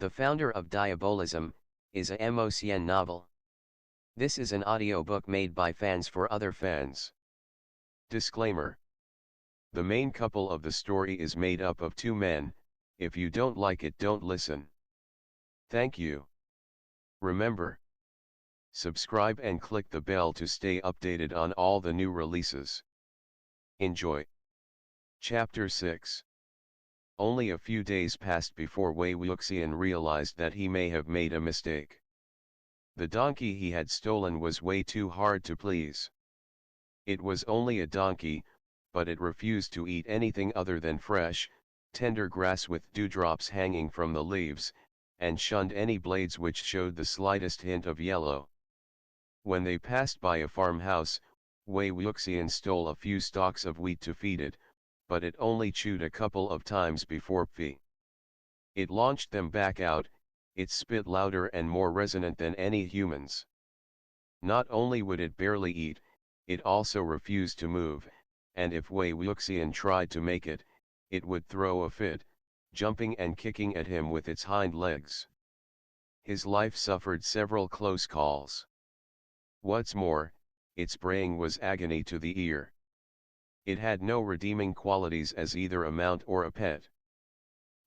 the founder of Diabolism, is a Mo Xuanyu novel. This is an audiobook made by fans for other fans. Disclaimer. The main couple of the story is made up of two men. If you don't like it, don't listen. Thank you. Remember, subscribe and click the bell to stay updated on all the new releases. Enjoy. Chapter 6. Only a few days passed before Wei Wuxian realized that he may have made a mistake. The donkey he had stolen was way too hard to please. It was only a donkey, but it refused to eat anything other than fresh, tender grass with dewdrops hanging from the leaves, and shunned any blades which showed the slightest hint of yellow. When they passed by a farmhouse, Wei Wuxian stole a few stalks of wheat to feed it, but it only chewed a couple of times before it launched them back out. It spit louder and more resonant than any humans. Not only would it barely eat, it also refused to move, and if Wei Wuxian tried to make it, it would throw a fit, jumping and kicking at him with its hind legs. His life suffered several close calls. What's more, its braying was agony to the ear. It had no redeeming qualities as either a mount or a pet.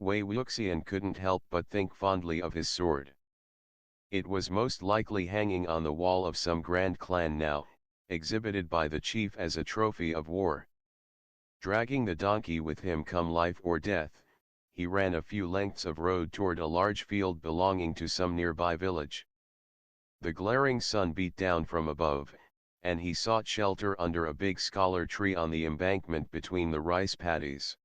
Wei Wuxian couldn't help but think fondly of his sword. It was most likely hanging on the wall of some grand clan now, exhibited by the chief as a trophy of war. Dragging the donkey with him come life or death, he ran a few lengths of road toward a large field belonging to some nearby village. The glaring sun beat down from above, and he sought shelter under a big scholar tree on the embankment between the rice paddies.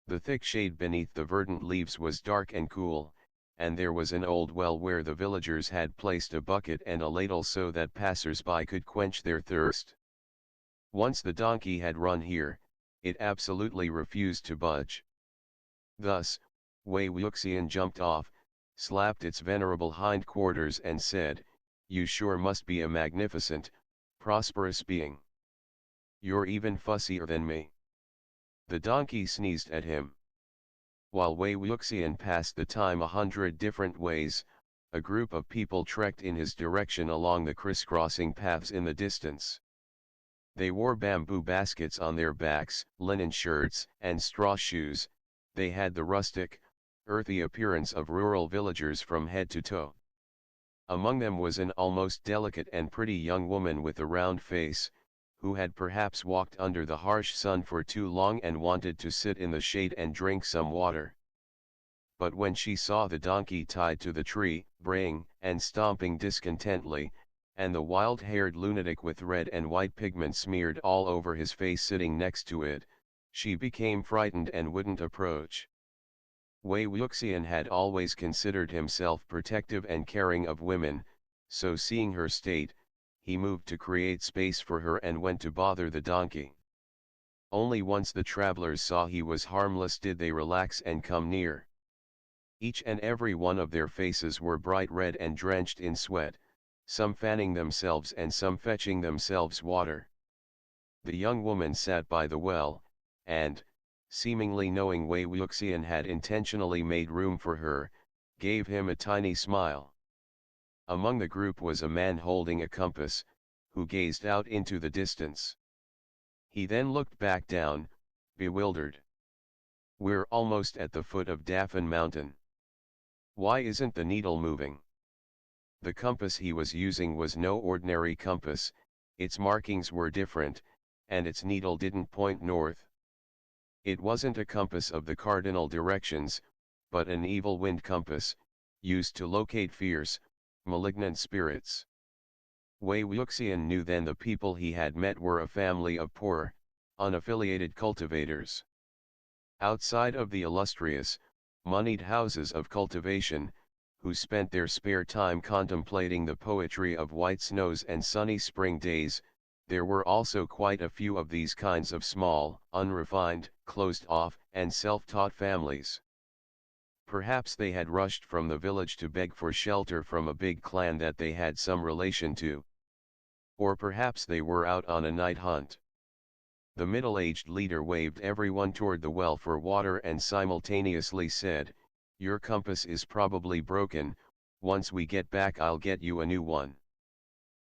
The thick shade beneath the verdant leaves was dark and cool, and there was an old well where the villagers had placed a bucket and a ladle so that passers-by could quench their thirst. Once the donkey had run here, it absolutely refused to budge. Thus, Wei Wuxian jumped off, slapped its venerable hindquarters and said, "You sure must be a magnificent, prosperous being. You're even fussier than me." The donkey sneezed at him. While Wei Wuxian passed the time 100 different ways, a group of people trekked in his direction along the crisscrossing paths in the distance. They wore bamboo baskets on their backs, linen shirts, and straw shoes. They had the rustic, earthy appearance of rural villagers from head to toe. Among them was an almost delicate and pretty young woman with a round face, who had perhaps walked under the harsh sun for too long and wanted to sit in the shade and drink some water. But when she saw the donkey tied to the tree, braying and stomping discontentedly, and the wild-haired lunatic with red and white pigment smeared all over his face sitting next to it, she became frightened and wouldn't approach. Wei Wuxian had always considered himself protective and caring of women, so seeing her state, he moved to create space for her and went to bother the donkey. Only once the travelers saw he was harmless did they relax and come near. Each and every one of their faces were bright red and drenched in sweat, some fanning themselves and some fetching themselves water. The young woman sat by the well, and, seemingly knowing Wei Wuxian had intentionally made room for her, gave him a tiny smile. Among the group was a man holding a compass, who gazed out into the distance. He then looked back down, bewildered. "We're almost at the foot of Dafan mountain. Why isn't the needle moving?" The compass he was using was no ordinary compass, its markings were different, and its needle didn't point north. It wasn't a compass of the cardinal directions, but an evil wind compass, used to locate fierce, malignant spirits. Wei Wuxian knew then the people he had met were a family of poor, unaffiliated cultivators. Outside of the illustrious, moneyed houses of cultivation, who spent their spare time contemplating the poetry of white snows and sunny spring days, there were also quite a few of these kinds of small, unrefined, closed-off, and self-taught families. Perhaps they had rushed from the village to beg for shelter from a big clan that they had some relation to. Or perhaps they were out on a night hunt. The middle-aged leader waved everyone toward the well for water and simultaneously said, Your compass is probably broken, once we get back I'll get you a new one.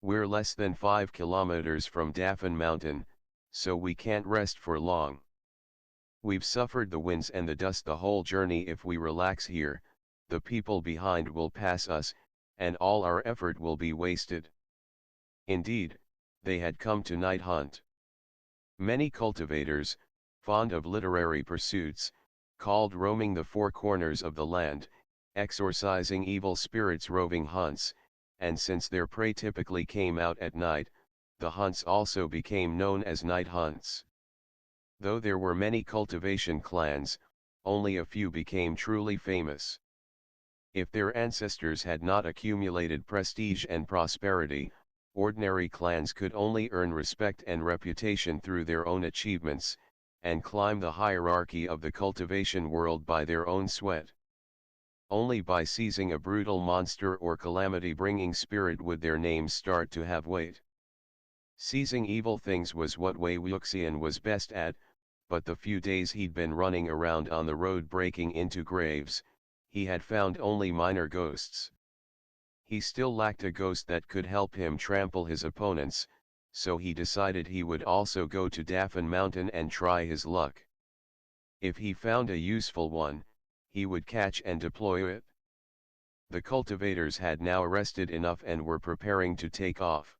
We're less than 5 kilometers from Dafan mountain, so we can't rest for long. We've suffered the winds and the dust the whole journey. If we relax here, the people behind will pass us, and all our effort will be wasted. Indeed, they had come to night hunt. Many cultivators, fond of literary pursuits, called roaming the four corners of the land, exorcising evil spirits roving hunts, and since their prey typically came out at night, the hunts also became known as night hunts. Though there were many cultivation clans, only a few became truly famous. If their ancestors had not accumulated prestige and prosperity, ordinary clans could only earn respect and reputation through their own achievements, and climb the hierarchy of the cultivation world by their own sweat. Only by seizing a brutal monster or calamity-bringing spirit would their names start to have weight. Seizing evil things was what Wei Wuxian was best at, but the few days he'd been running around on the road breaking into graves, he had found only minor ghosts. He still lacked a ghost that could help him trample his opponents, so he decided he would also go to Dafan Mountain and try his luck. If he found a useful one, he would catch and deploy it. The cultivators had now rested enough and were preparing to take off.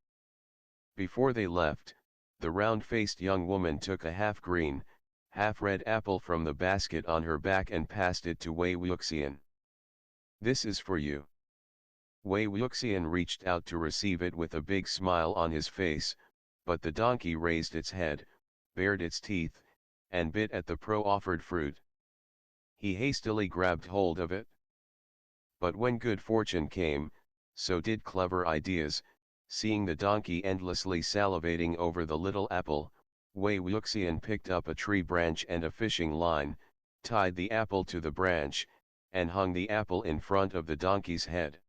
Before they left, the round-faced young woman took a half-green, half-red apple from the basket on her back and passed it to Wei Wuxian. "This is for you." Wei Wuxian reached out to receive it with a big smile on his face, but the donkey raised its head, bared its teeth, and bit at the proffered fruit. He hastily grabbed hold of it. But when good fortune came, so did clever ideas. Seeing the donkey endlessly salivating over the little apple, Wei Wuxian picked up a tree branch and a fishing line, tied the apple to the branch, and hung the apple in front of the donkey's head.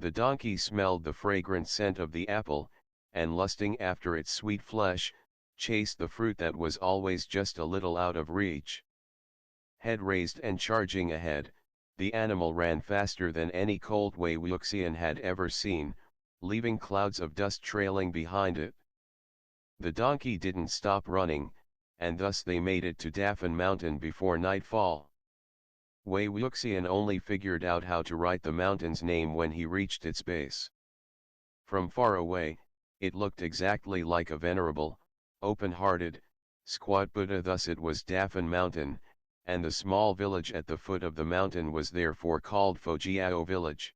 The donkey smelled the fragrant scent of the apple, and lusting after its sweet flesh, chased the fruit that was always just a little out of reach. Head raised and charging ahead, the animal ran faster than any colt Wei Wuxian had ever seen, leaving clouds of dust trailing behind it. The donkey didn't stop running, and thus they made it to Dafan Mountain before nightfall. Wei Wuxian only figured out how to write the mountain's name when he reached its base. From far away, it looked exactly like a venerable, open-hearted, squat Buddha. Thus it was Dafan Mountain, and the small village at the foot of the mountain was therefore called Fojiao Village.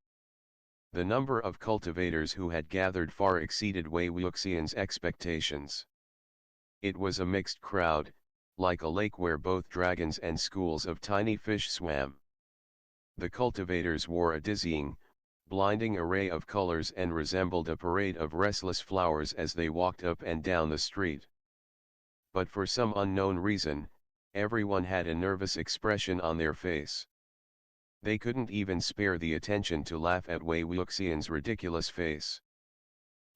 The number of cultivators who had gathered far exceeded Wei Wuxian's expectations. It was a mixed crowd, like a lake where both dragons and schools of tiny fish swam. The cultivators wore a dizzying, blinding array of colors and resembled a parade of restless flowers as they walked up and down the street. But for some unknown reason, everyone had a nervous expression on their face. They couldn't even spare the attention to laugh at Wei Wuxian's ridiculous face.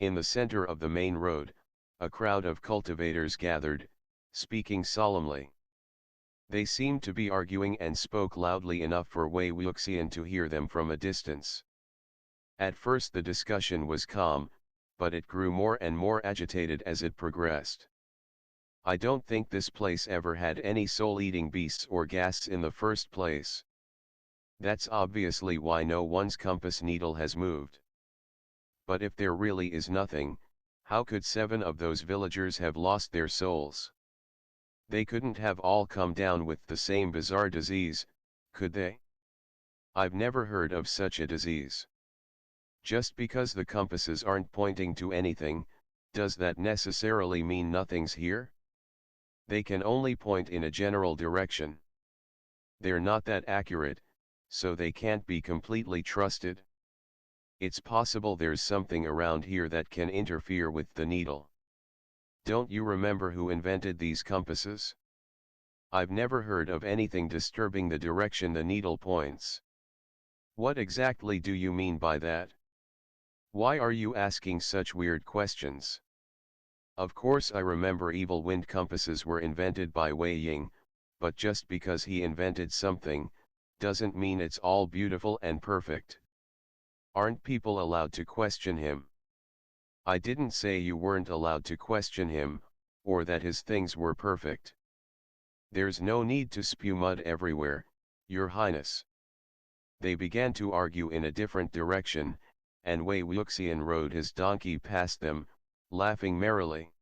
In the center of the main road, a crowd of cultivators gathered, speaking solemnly. They seemed to be arguing and spoke loudly enough for Wei Wuxian to hear them from a distance. At first the discussion was calm, but it grew more and more agitated as it progressed. "I don't think this place ever had any soul-eating beasts or ghasts in the first place. That's obviously why no one's compass needle has moved. But if there really is nothing, how could 7 of those villagers have lost their souls? They couldn't have all come down with the same bizarre disease, could they? I've never heard of such a disease. Just because the compasses aren't pointing to anything, does that necessarily mean nothing's here? They can only point in a general direction. They're not that accurate, so they can't be completely trusted. It's possible there's something around here that can interfere with the needle. Don't you remember who invented these compasses? I've never heard of anything disturbing the direction the needle points." "What exactly do you mean by that? Why are you asking such weird questions?" "Of course I remember evil wind compasses were invented by Wei Ying, but just because he invented something, doesn't mean it's all beautiful and perfect. Aren't people allowed to question him? I didn't say you weren't allowed to question him, or that his things were perfect. There's no need to spew mud everywhere, Your Highness. They began to argue in a different direction, and Wei Wuxian rode his donkey past them, laughing merrily.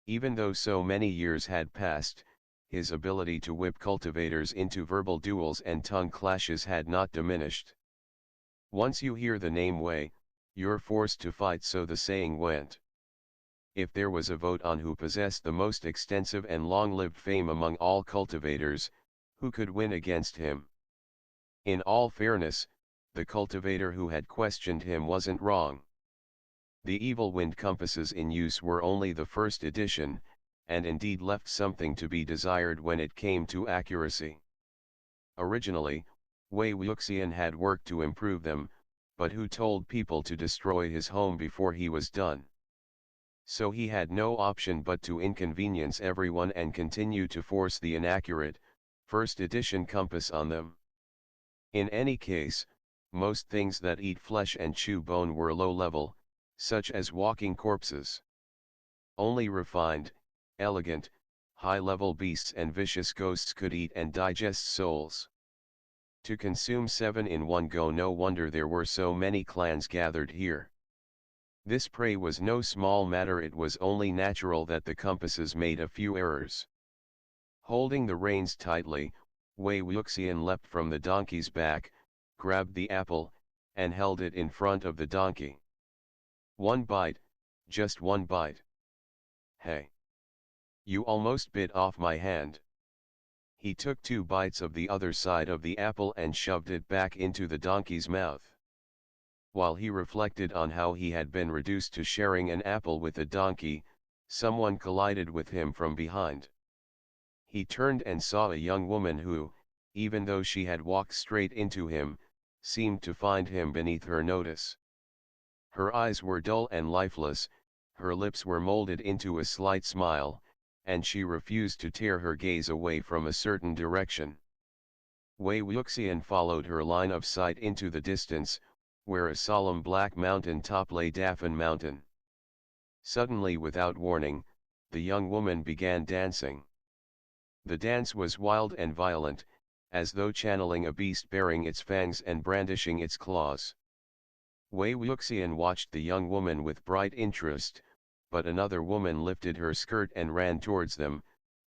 Even though so many years had passed, his ability to whip cultivators into verbal duels and tongue clashes had not diminished. Once you hear the name Wei, you're forced to fight, so the saying went. If there was a vote on who possessed the most extensive and long-lived fame among all cultivators, who could win against him? In all fairness, the cultivator who had questioned him wasn't wrong. The evil wind compasses in use were only the first edition, and indeed left something to be desired when it came to accuracy. Originally, Wei Wuxian had worked to improve them, but who told people to destroy his home before he was done? So he had no option but to inconvenience everyone and continue to force the inaccurate, first edition compass on them. In any case, most things that eat flesh and chew bone were low level, such as walking corpses. Only refined, elegant, high-level beasts and vicious ghosts could eat and digest souls. To consume 7 in one go, no wonder there were so many clans gathered here. This prey was no small matter. It was only natural that the compasses made a few errors. Holding the reins tightly, Wei Wuxian leapt from the donkey's back, grabbed the apple, and held it in front of the donkey. One bite, just one bite. Hey! You almost bit off my hand. He took 2 bites of the other side of the apple and shoved it back into the donkey's mouth. While he reflected on how he had been reduced to sharing an apple with a donkey, someone collided with him from behind. He turned and saw a young woman who, even though she had walked straight into him, seemed to find him beneath her notice. Her eyes were dull and lifeless, her lips were molded into a slight smile, and she refused to tear her gaze away from a certain direction. Wei Wuxian followed her line of sight into the distance, where a solemn black mountain top lay, Dafan Mountain. Suddenly, without warning, the young woman began dancing. The dance was wild and violent, as though channeling a beast baring its fangs and brandishing its claws. Wei Wuxian watched the young woman with bright interest, but another woman lifted her skirt and ran towards them,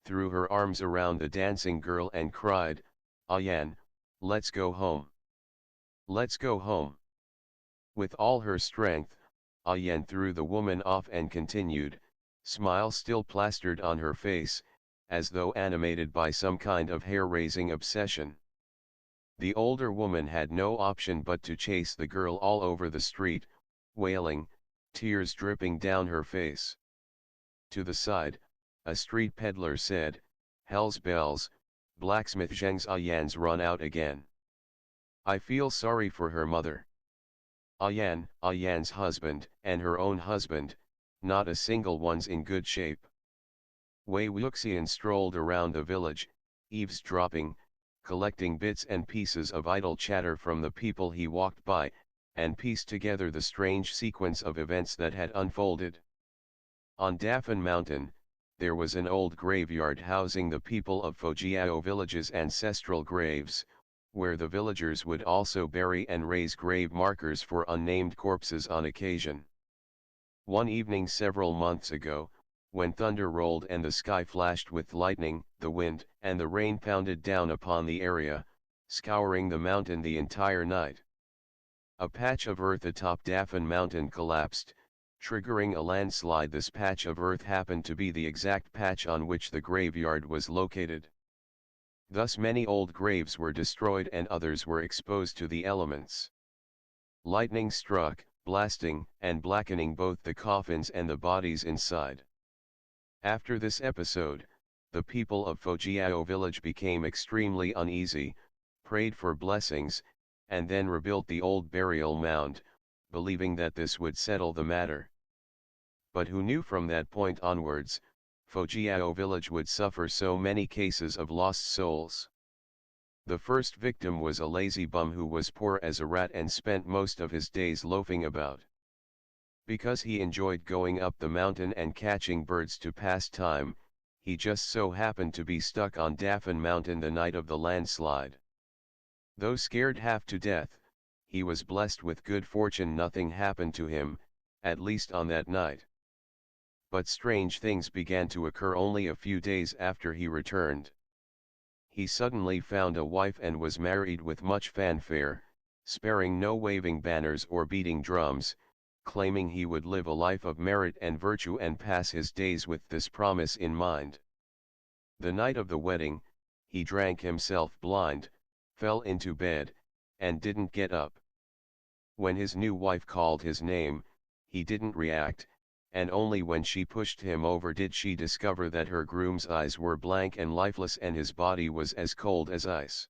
threw her arms around the dancing girl and cried, "Yan, let's go home. Let's go home." With all her strength, Yan threw the woman off and continued, smile still plastered on her face, as though animated by some kind of hair-raising obsession. The older woman had no option but to chase the girl all over the street, wailing, tears dripping down her face. To the side, a street peddler said, "Hell's bells, blacksmith Zheng's Yan's run out again. I feel sorry for her mother. Yan's husband, and her own husband, not a single one's in good shape." Wei Wuxian strolled around the village, eavesdropping, collecting bits and pieces of idle chatter from the people he walked by, and pieced together the strange sequence of events that had unfolded. On Dafan Mountain, there was an old graveyard housing the people of Fujiao village's ancestral graves, where the villagers would also bury and raise grave markers for unnamed corpses on occasion. One evening several months ago, when thunder rolled and the sky flashed with lightning, the wind and the rain pounded down upon the area, scouring the mountain the entire night. A patch of earth atop Dafan Mountain collapsed, triggering a landslide. This patch of earth happened to be the exact patch on which the graveyard was located. Thus many old graves were destroyed and others were exposed to the elements. Lightning struck, blasting and blackening both the coffins and the bodies inside. After this episode, the people of Fujiao village became extremely uneasy, prayed for blessings, and then rebuilt the old burial mound, believing that this would settle the matter. But who knew from that point onwards, Fujiao village would suffer so many cases of lost souls. The first victim was a lazy bum who was poor as a rat and spent most of his days loafing about. Because he enjoyed going up the mountain and catching birds to pass time, he just so happened to be stuck on Dafan mountain the night of the landslide. Though scared half to death, he was blessed with good fortune. Nothing happened to him, at least on that night. But strange things began to occur only a few days after he returned. He suddenly found a wife and was married with much fanfare, sparing no waving banners or beating drums, claiming he would live a life of merit and virtue and pass his days with this promise in mind. The night of the wedding, he drank himself blind, fell into bed, and didn't get up. When his new wife called his name, he didn't react, and only when she pushed him over did she discover that her groom's eyes were blank and lifeless and his body was as cold as ice.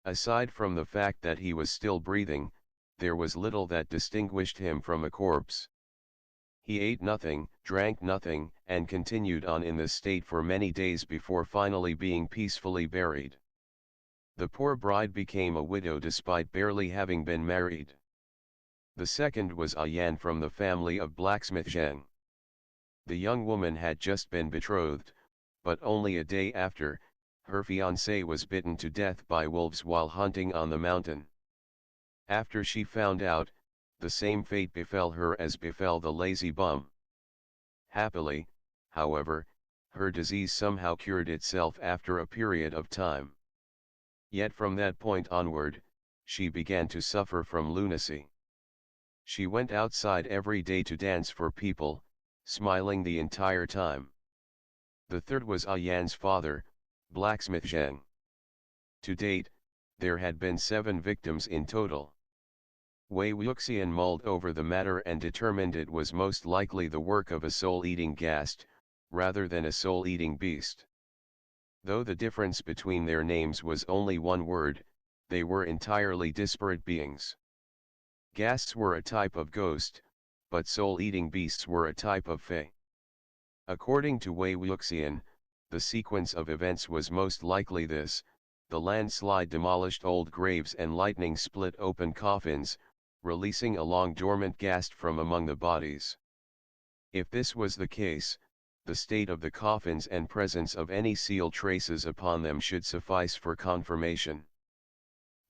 Aside from the fact that he was still breathing, there was little that distinguished him from a corpse. He ate nothing, drank nothing, and continued on in this state for many days before finally being peacefully buried. The poor bride became a widow despite barely having been married. The second was a Yan from the family of blacksmith Jiang. The young woman had just been betrothed, but only a day after, her fiancé was bitten to death by wolves while hunting on the mountain. After she found out, the same fate befell her as befell the lazy bum. Happily, however, her disease somehow cured itself after a period of time. Yet from that point onward, she began to suffer from lunacy. She went outside every day to dance for people, smiling the entire time. The third was Ayan's father, blacksmith Cheng. To date, there had been 7 victims in total. Wei Wuxian mulled over the matter and determined it was most likely the work of a soul-eating ghast, rather than a soul-eating beast. Though the difference between their names was only one word, they were entirely disparate beings. Ghasts were a type of ghost, but soul-eating beasts were a type of fae. According to Wei Wuxian, the sequence of events was most likely this: the landslide demolished old graves and lightning split open coffins, releasing a long dormant ghast from among the bodies. If this was the case, the state of the coffins and presence of any seal traces upon them should suffice for confirmation.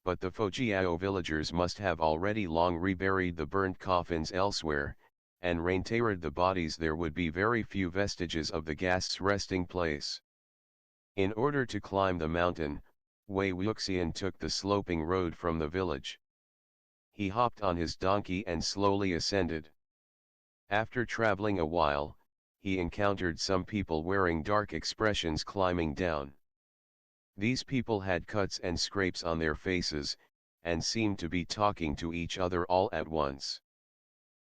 But the Fojiao villagers must have already long reburied the burnt coffins elsewhere, and reinterred the bodies. There would be very few vestiges of the ghast's resting place. In order to climb the mountain, Wei Wuxian took the sloping road from the village. He hopped on his donkey and slowly ascended. After traveling a while, he encountered some people wearing dark expressions climbing down. These people had cuts and scrapes on their faces, and seemed to be talking to each other all at once.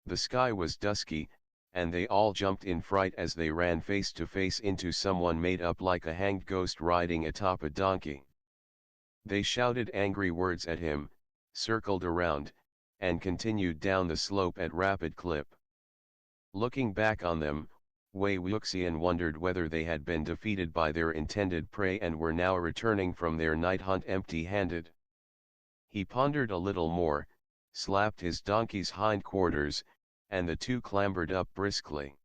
The sky was dusky, and they all jumped in fright as they ran face to face into someone made up like a hanged ghost riding atop a donkey. They shouted angry words at him, circled around, and continued down the slope at rapid clip. Looking back on them, Wei Wuxian wondered whether they had been defeated by their intended prey and were now returning from their night hunt empty-handed. He pondered a little more, slapped his donkey's hindquarters, and the two clambered up briskly.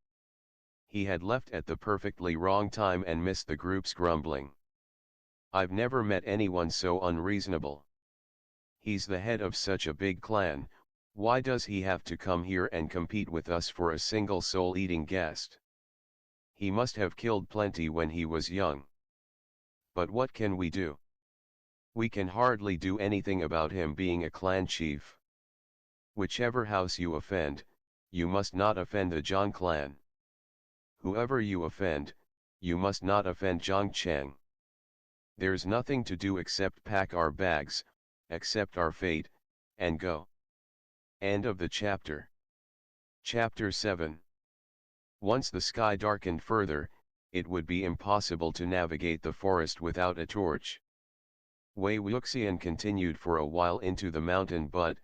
He had left at the perfectly wrong time and missed the group's grumbling. "I've never met anyone so unreasonable. He's the head of such a big clan, why does he have to come here and compete with us for a single soul-eating guest? He must have killed plenty when he was young. But what can we do? We can hardly do anything about him being a clan chief. Whichever house you offend, you must not offend the Jiang clan. Whoever you offend, you must not offend Jiang Cheng. There's nothing to do except pack our bags, accept our fate, and go." End of the chapter. Chapter 7. Once the sky darkened further, it would be impossible to navigate the forest without a torch. Wei Wuxian continued for a while into the mountain but,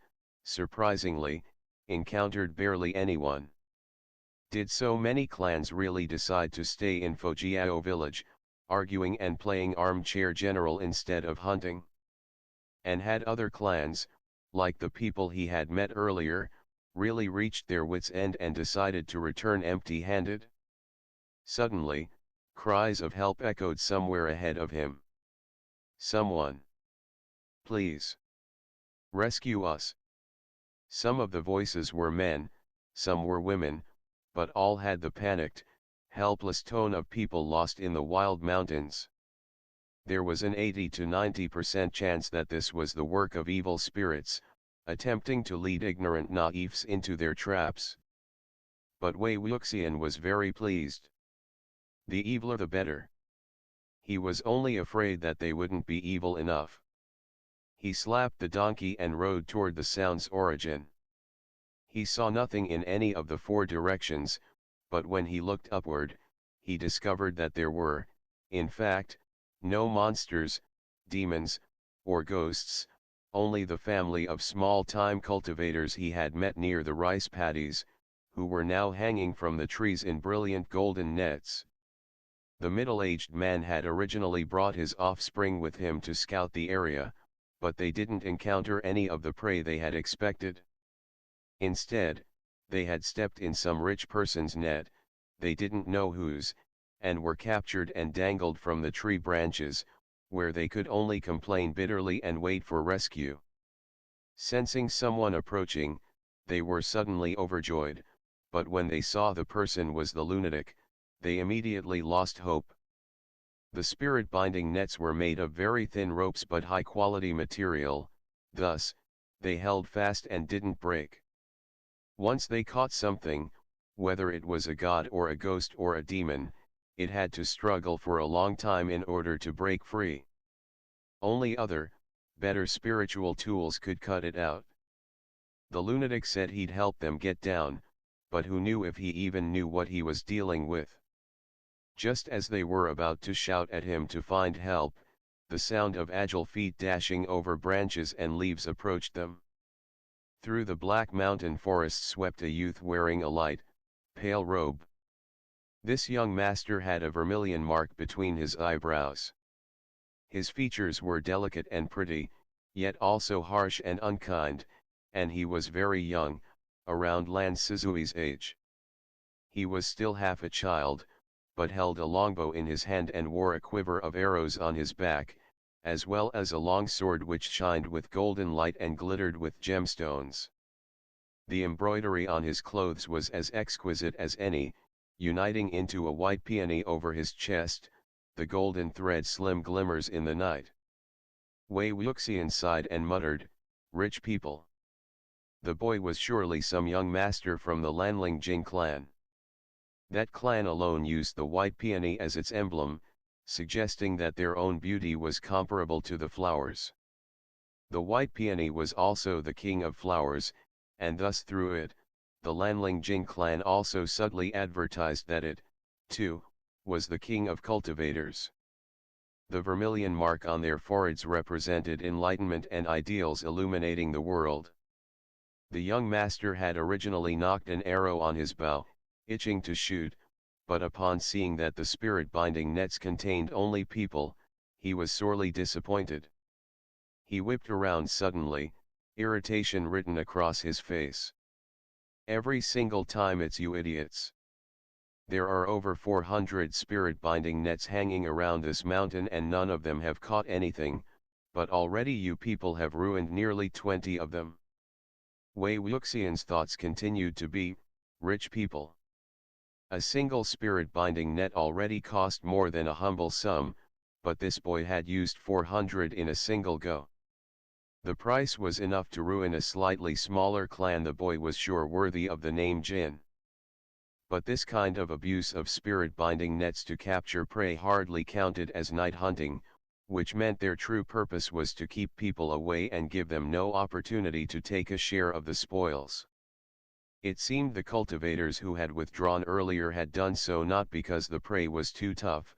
surprisingly, encountered barely anyone. Did so many clans really decide to stay in Fojiao village, arguing and playing armchair general instead of hunting. And had other clans, like the people he had met earlier, really reached their wits' end and decided to return empty-handed? Suddenly, cries of help echoed somewhere ahead of him. Someone! Please! Rescue us! Some of the voices were men, some were women, but all had the panicked, helpless tone of people lost in the wild mountains. There was an 80 to 90% chance that this was the work of evil spirits, attempting to lead ignorant naïfs into their traps. But Wei Wuxian was very pleased. The eviler the better. He was only afraid that they wouldn't be evil enough. He slapped the donkey and rode toward the sound's origin. He saw nothing in any of the four directions, but when he looked upward, he discovered that there were, in fact, no monsters, demons, or ghosts, only the family of small-time cultivators he had met near the rice paddies, who were now hanging from the trees in brilliant golden nets. The middle-aged man had originally brought his offspring with him to scout the area, but they didn't encounter any of the prey they had expected. Instead, they had stepped in some rich person's net, they didn't know whose, and were captured and dangled from the tree branches, where they could only complain bitterly and wait for rescue. Sensing someone approaching, they were suddenly overjoyed, but when they saw the person was the lunatic, they immediately lost hope. The spirit-binding nets were made of very thin ropes but high-quality material, thus, they held fast and didn't break. Once they caught something, whether it was a god or a ghost or a demon, it had to struggle for a long time in order to break free. Only other, better spiritual tools could cut it out. The lunatic said he'd help them get down, but who knew if he even knew what he was dealing with. Just as they were about to shout at him to find help, the sound of agile feet dashing over branches and leaves approached them. Through the black mountain forest swept a youth wearing a light, pale robe. This young master had a vermilion mark between his eyebrows. His features were delicate and pretty, yet also harsh and unkind, and he was very young, around Lan Wangji's age. He was still half a child, but held a longbow in his hand and wore a quiver of arrows on his back, as well as a long sword which shined with golden light and glittered with gemstones. The embroidery on his clothes was as exquisite as any, uniting into a white peony over his chest, the golden thread slim glimmers in the night. Wei Wuxian sighed and muttered, "Rich people." The boy was surely some young master from the Lan Wangji clan. That clan alone used the white peony as its emblem, suggesting that their own beauty was comparable to the flowers. The white peony was also the king of flowers, and thus through it, the Lan Wangji clan also subtly advertised that it, too, was the king of cultivators. The vermilion mark on their foreheads represented enlightenment and ideals illuminating the world. The young master had originally nocked an arrow on his bow, itching to shoot, but upon seeing that the spirit-binding nets contained only people, he was sorely disappointed. He whipped around suddenly, irritation written across his face. "Every single time it's you idiots. There are over 400 spirit-binding nets hanging around this mountain and none of them have caught anything, but already you people have ruined nearly 20 of them." Wei Wuxian's thoughts continued to be, rich people. A single spirit-binding net already cost more than a humble sum, but this boy had used 400 in a single go. The price was enough to ruin a slightly smaller clan. The boy was sure worthy of the name Jin. But this kind of abuse of spirit-binding nets to capture prey hardly counted as night hunting, which meant their true purpose was to keep people away and give them no opportunity to take a share of the spoils. It seemed the cultivators who had withdrawn earlier had done so not because the prey was too tough,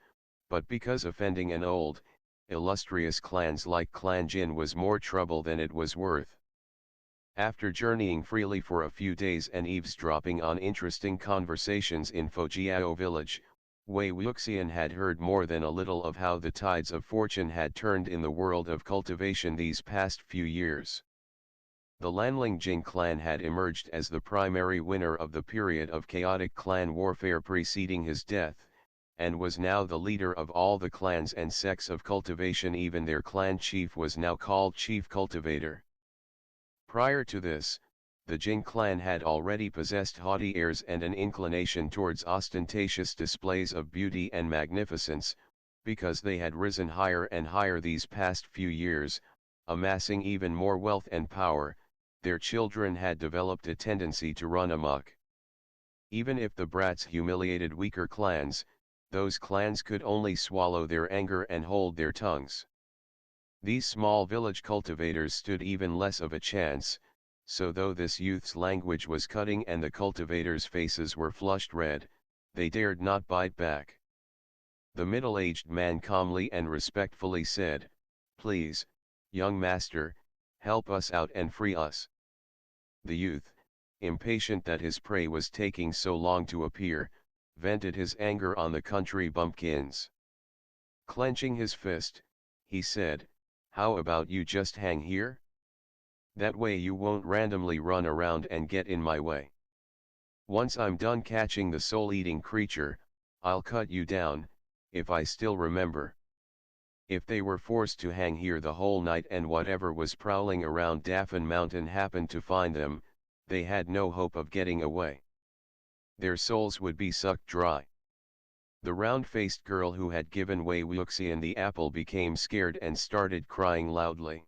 but because offending an old, illustrious clans like Clan Jin was more trouble than it was worth. After journeying freely for a few days and eavesdropping on interesting conversations in Fojiao village, Wei Wuxian had heard more than a little of how the tides of fortune had turned in the world of cultivation these past few years. The Lanling Jing clan had emerged as the primary winner of the period of chaotic clan warfare preceding his death, and was now the leader of all the clans and sects of cultivation. Even their clan chief was now called Chief Cultivator. Prior to this, the Jing clan had already possessed haughty airs and an inclination towards ostentatious displays of beauty and magnificence, because they had risen higher and higher these past few years, amassing even more wealth and power. Their children had developed a tendency to run amok. Even if the brats humiliated weaker clans, those clans could only swallow their anger and hold their tongues. These small village cultivators stood even less of a chance, so though this youth's language was cutting and the cultivators' faces were flushed red, they dared not bite back. The middle-aged man calmly and respectfully said, "Please, young master, help us out and free us." The youth, impatient that his prey was taking so long to appear, vented his anger on the country bumpkins. Clenching his fist, he said, "How about you just hang here? That way you won't randomly run around and get in my way. Once I'm done catching the soul-eating creature, I'll cut you down, if I still remember." If they were forced to hang here the whole night and whatever was prowling around Dafan Mountain happened to find them, they had no hope of getting away. Their souls would be sucked dry. The round-faced girl who had given Wei Wuxian the apple became scared and started crying loudly.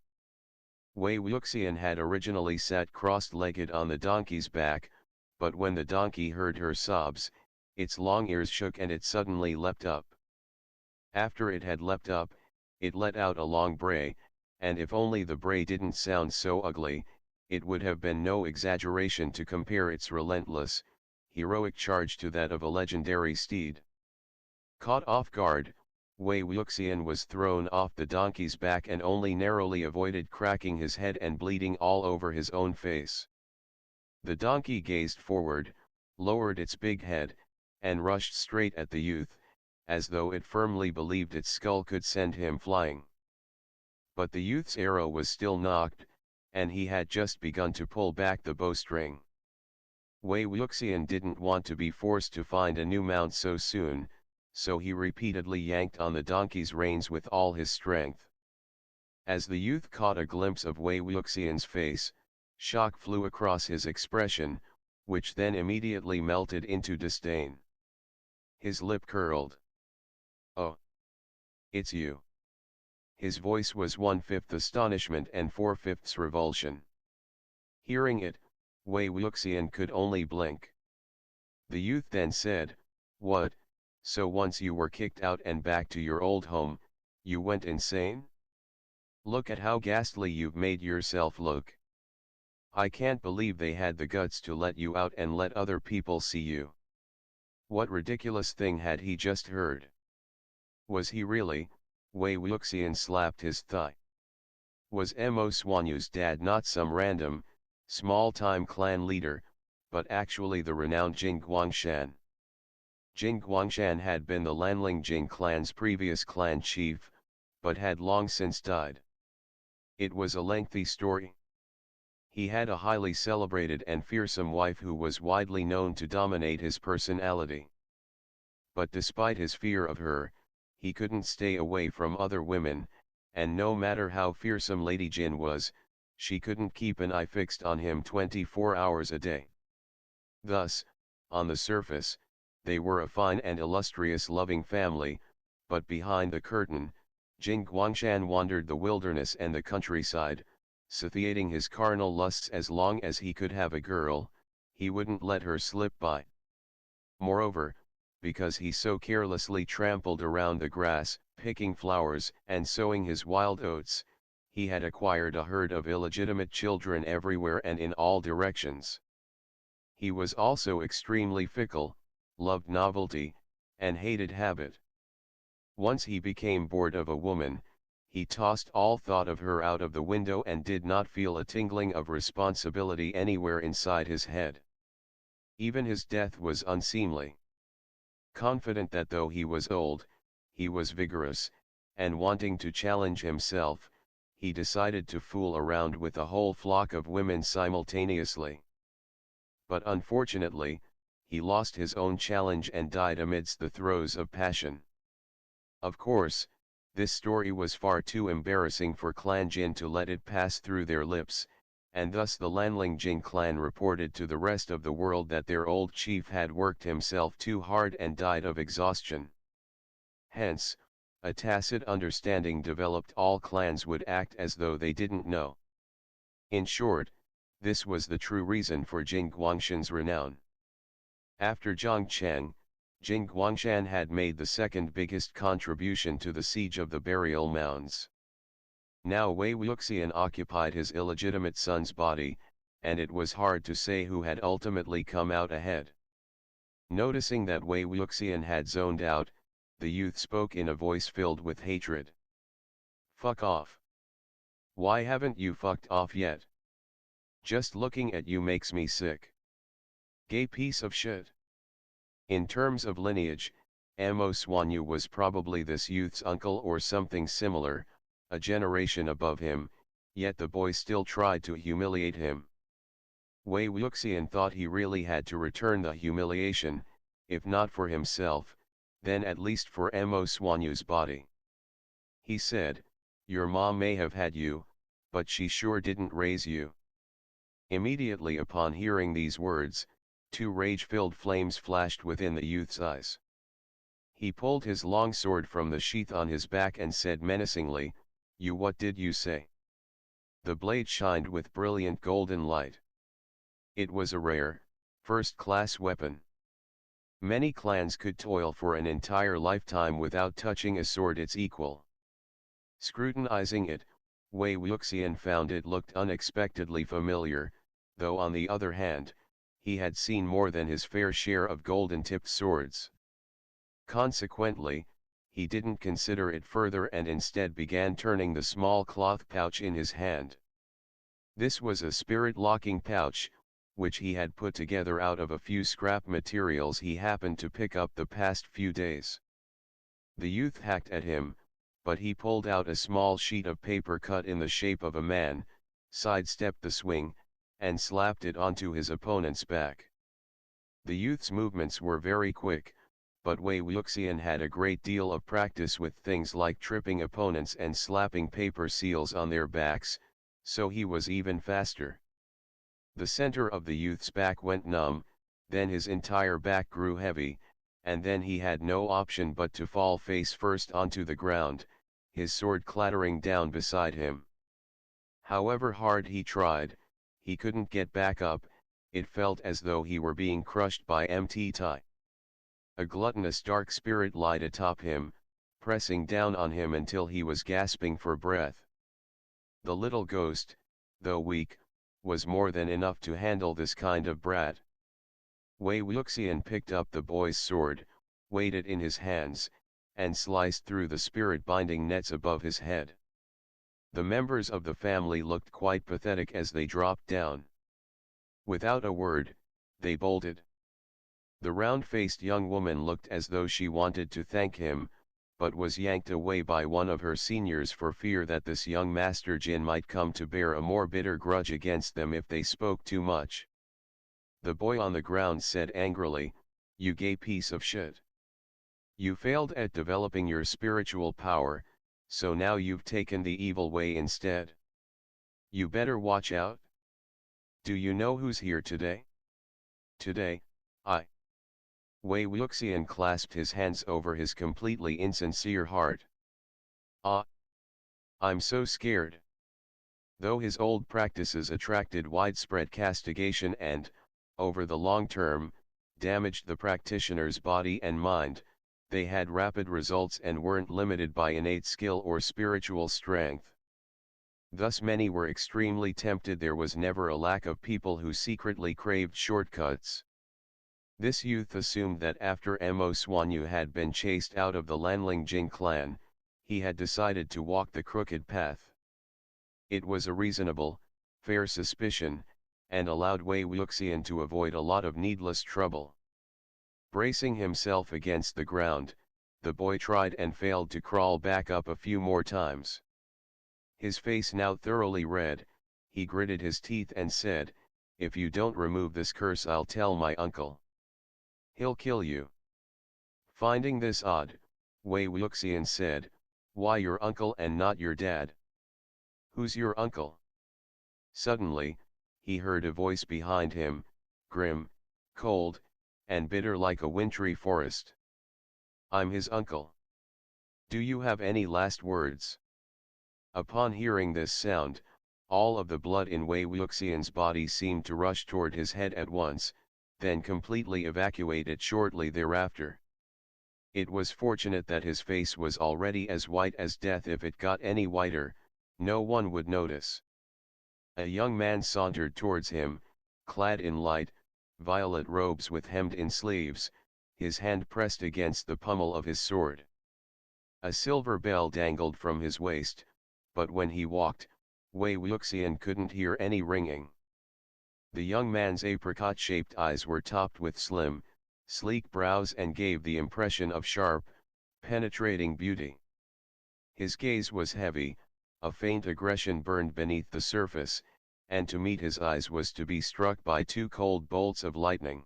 Wei Wuxian had originally sat cross-legged on the donkey's back, but when the donkey heard her sobs, its long ears shook and it suddenly leapt up. After it had leapt up, it let out a long bray, and if only the bray didn't sound so ugly, it would have been no exaggeration to compare its relentless, heroic charge to that of a legendary steed. Caught off guard, Wei Wuxian was thrown off the donkey's back and only narrowly avoided cracking his head and bleeding all over his own face. The donkey gazed forward, lowered its big head, and rushed straight at the youth, as though it firmly believed its skull could send him flying. But the youth's arrow was still nocked, and he had just begun to pull back the bowstring. Wei Wuxian didn't want to be forced to find a new mount so soon, so he repeatedly yanked on the donkey's reins with all his strength. As the youth caught a glimpse of Wei Wuxian's face, shock flew across his expression, which then immediately melted into disdain. His lip curled. "Oh, it's you." His voice was 1/5 astonishment and 4/5 revulsion. Hearing it, Wei Wuxian could only blink. The youth then said, "What, so once you were kicked out and back to your old home, you went insane? Look at how ghastly you've made yourself look. I can't believe they had the guts to let you out and let other people see you." What ridiculous thing had he just heard? Was he really? Wei Wuxian slapped his thigh. Was Mo Xuanyu's dad not some random, small-time clan leader, but actually the renowned Jin Guangshan? Jin Guangshan had been the Lanling Jing clan's previous clan chief, but had long since died. It was a lengthy story. He had a highly celebrated and fearsome wife who was widely known to dominate his personality. But despite his fear of her, he couldn't stay away from other women, and no matter how fearsome Lady Jin was, she couldn't keep an eye fixed on him 24 hours a day. Thus, on the surface, they were a fine and illustrious loving family, but behind the curtain, Jin Guangshan wandered the wilderness and the countryside, satiating his carnal lusts. As long as he could have a girl, he wouldn't let her slip by. Moreover, because he so carelessly trampled around the grass, picking flowers and sowing his wild oats, he had acquired a herd of illegitimate children everywhere and in all directions. He was also extremely fickle, loved novelty, and hated habit. Once he became bored of a woman, he tossed all thought of her out of the window and did not feel a tingling of responsibility anywhere inside his head. Even his death was unseemly. Confident that though he was old, he was vigorous, and wanting to challenge himself, he decided to fool around with a whole flock of women simultaneously. But unfortunately, he lost his own challenge and died amidst the throes of passion. Of course, this story was far too embarrassing for Clan Jin to let it pass through their lips, and thus the Lanling Jin clan reported to the rest of the world that their old chief had worked himself too hard and died of exhaustion. Hence, a tacit understanding developed: all clans would act as though they didn't know. In short, this was the true reason for Jin Guangshan's renown. After Jiang Cheng, Jin Guangshan had made the second biggest contribution to the siege of the burial mounds. Now Wei Wuxian occupied his illegitimate son's body, and it was hard to say who had ultimately come out ahead. Noticing that Wei Wuxian had zoned out, the youth spoke in a voice filled with hatred. "Fuck off. Why haven't you fucked off yet? Just looking at you makes me sick. Gay piece of shit." In terms of lineage, Mo Xuanyu was probably this youth's uncle or something similar, a generation above him, yet the boy still tried to humiliate him. Wei Wuxian thought he really had to return the humiliation, if not for himself, then at least for Mo Xuanyu's body. He said, "Your mom may have had you, but she sure didn't raise you." Immediately upon hearing these words, two rage-filled flames flashed within the youth's eyes. He pulled his long sword from the sheath on his back and said menacingly, "You, what did you say?" The blade shined with brilliant golden light. It was a rare, first-class weapon. Many clans could toil for an entire lifetime without touching a sword its equal. Scrutinizing it, Wei Wuxian found it looked unexpectedly familiar, though on the other hand, he had seen more than his fair share of golden-tipped swords. Consequently, he didn't consider it further and instead began turning the small cloth pouch in his hand. This was a spirit-locking pouch, which he had put together out of a few scrap materials he happened to pick up the past few days. The youth hacked at him, but he pulled out a small sheet of paper cut in the shape of a man, sidestepped the swing, and slapped it onto his opponent's back. The youth's movements were very quick, but Wei Wuxian had a great deal of practice with things like tripping opponents and slapping paper seals on their backs, so he was even faster. The center of the youth's back went numb, then his entire back grew heavy, and then he had no option but to fall face first onto the ground, his sword clattering down beside him. However hard he tried, he couldn't get back up. It felt as though he were being crushed by empty tie. A gluttonous dark spirit lied atop him, pressing down on him until he was gasping for breath. The little ghost, though weak, was more than enough to handle this kind of brat. Wei Wuxian picked up the boy's sword, weighed it in his hands, and sliced through the spirit-binding nets above his head. The members of the family looked quite pathetic as they dropped down. Without a word, they bolted. The round-faced young woman looked as though she wanted to thank him, but was yanked away by one of her seniors for fear that this young Master Jin might come to bear a more bitter grudge against them if they spoke too much. The boy on the ground said angrily, "You gay piece of shit. You failed at developing your spiritual power, so now you've taken the evil way instead. You better watch out. Do you know who's here today? Today, I." Wei Wuxian clasped his hands over his completely insincere heart. "Ah! I'm so scared." Though his old practices attracted widespread castigation and, over the long term, damaged the practitioner's body and mind, they had rapid results and weren't limited by innate skill or spiritual strength. Thus many were extremely tempted. There was never a lack of people who secretly craved shortcuts. This youth assumed that after Mo Xuanyu had been chased out of the Lanling Jin clan, he had decided to walk the crooked path. It was a reasonable, fair suspicion, and allowed Wei Wuxian to avoid a lot of needless trouble. Bracing himself against the ground, the boy tried and failed to crawl back up a few more times. His face now thoroughly red, he gritted his teeth and said, "If you don't remove this curse, I'll tell my uncle. He'll kill you." Finding this odd, Wei Wuxian said, "Why your uncle and not your dad? Who's your uncle?" Suddenly, he heard a voice behind him, grim, cold, and bitter like a wintry forest. "I'm his uncle. Do you have any last words?" Upon hearing this sound, all of the blood in Wei Wuxian's body seemed to rush toward his head at once, then completely evacuate it shortly thereafter. It was fortunate that his face was already as white as death. If it got any whiter, no one would notice. A young man sauntered towards him, clad in light, violet robes with hemmed-in sleeves, his hand pressed against the pommel of his sword. A silver bell dangled from his waist, but when he walked, Wei Wuxian couldn't hear any ringing. The young man's apricot-shaped eyes were topped with slim, sleek brows and gave the impression of sharp, penetrating beauty. His gaze was heavy, a faint aggression burned beneath the surface, and to meet his eyes was to be struck by two cold bolts of lightning.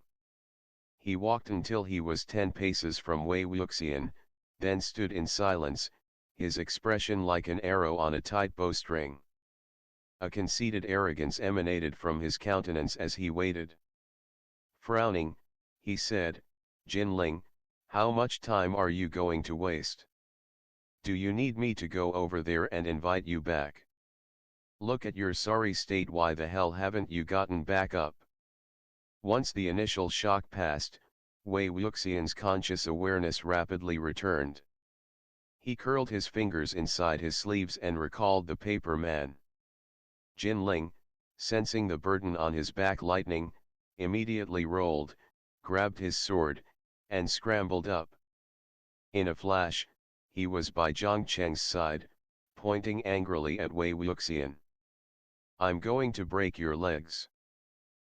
He walked until he was 10 paces from Wei Wuxian, then stood in silence, his expression like an arrow on a tight bowstring. A conceited arrogance emanated from his countenance as he waited. Frowning, he said, "Jin Ling, how much time are you going to waste? Do you need me to go over there and invite you back? Look at your sorry state. Why the hell haven't you gotten back up?" Once the initial shock passed, Wei Wuxian's conscious awareness rapidly returned. He curled his fingers inside his sleeves and recalled the paper man. Jin Ling, sensing the burden on his back lightning, immediately rolled, grabbed his sword, and scrambled up. In a flash, he was by Jiang Cheng's side, pointing angrily at Wei Wuxian. "I'm going to break your legs."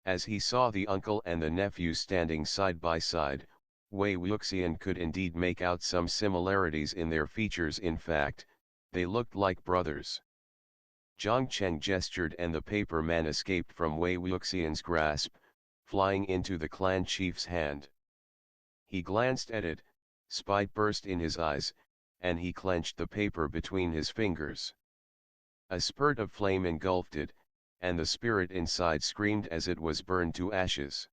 As he saw the uncle and the nephew standing side by side, Wei Wuxian could indeed make out some similarities in their features. In fact, they looked like brothers. Jiang Cheng gestured and the paper man escaped from Wei Wuxian's grasp, flying into the clan chief's hand. He glanced at it, spite burst in his eyes, and he clenched the paper between his fingers. A spurt of flame engulfed it, and the spirit inside screamed as it was burned to ashes.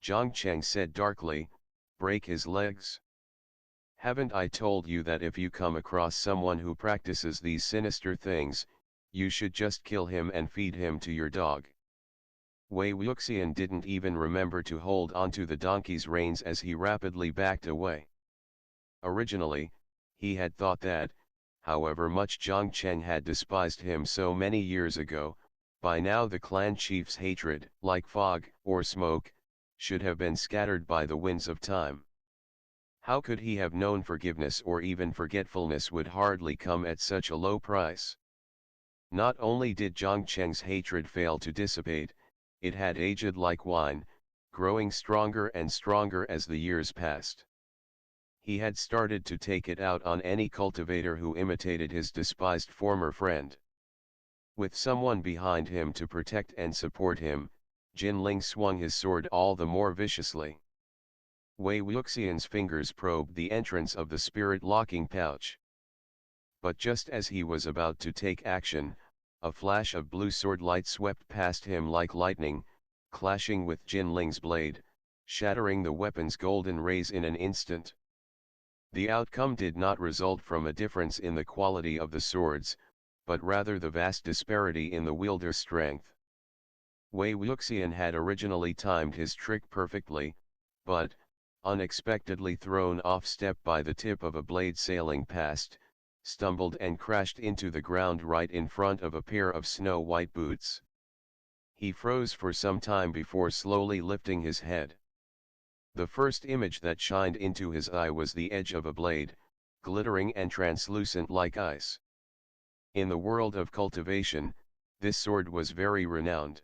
Jiang Cheng said darkly, "Break his legs? Haven't I told you that if you come across someone who practices these sinister things, you should just kill him and feed him to your dog?" Wei Wuxian didn't even remember to hold onto the donkey's reins as he rapidly backed away. Originally, he had thought that, however much Jiang Cheng had despised him so many years ago, by now the clan chief's hatred, like fog or smoke, should have been scattered by the winds of time. How could he have known forgiveness or even forgetfulness would hardly come at such a low price? Not only did Jiang Cheng's hatred fail to dissipate, it had aged like wine, growing stronger and stronger as the years passed. He had started to take it out on any cultivator who imitated his despised former friend. With someone behind him to protect and support him, Jin Ling swung his sword all the more viciously. Wei Wuxian's fingers probed the entrance of the spirit-locking pouch. But just as he was about to take action, a flash of blue sword light swept past him like lightning, clashing with Jin Ling's blade, shattering the weapon's golden rays in an instant. The outcome did not result from a difference in the quality of the swords, but rather the vast disparity in the wielder's strength. Wei Wuxian had originally timed his trick perfectly, but, unexpectedly thrown off step by the tip of a blade sailing past, stumbled and crashed into the ground right in front of a pair of snow-white boots. He froze for some time before slowly lifting his head. The first image that shined into his eye was the edge of a blade, glittering and translucent like ice. In the world of cultivation, this sword was very renowned.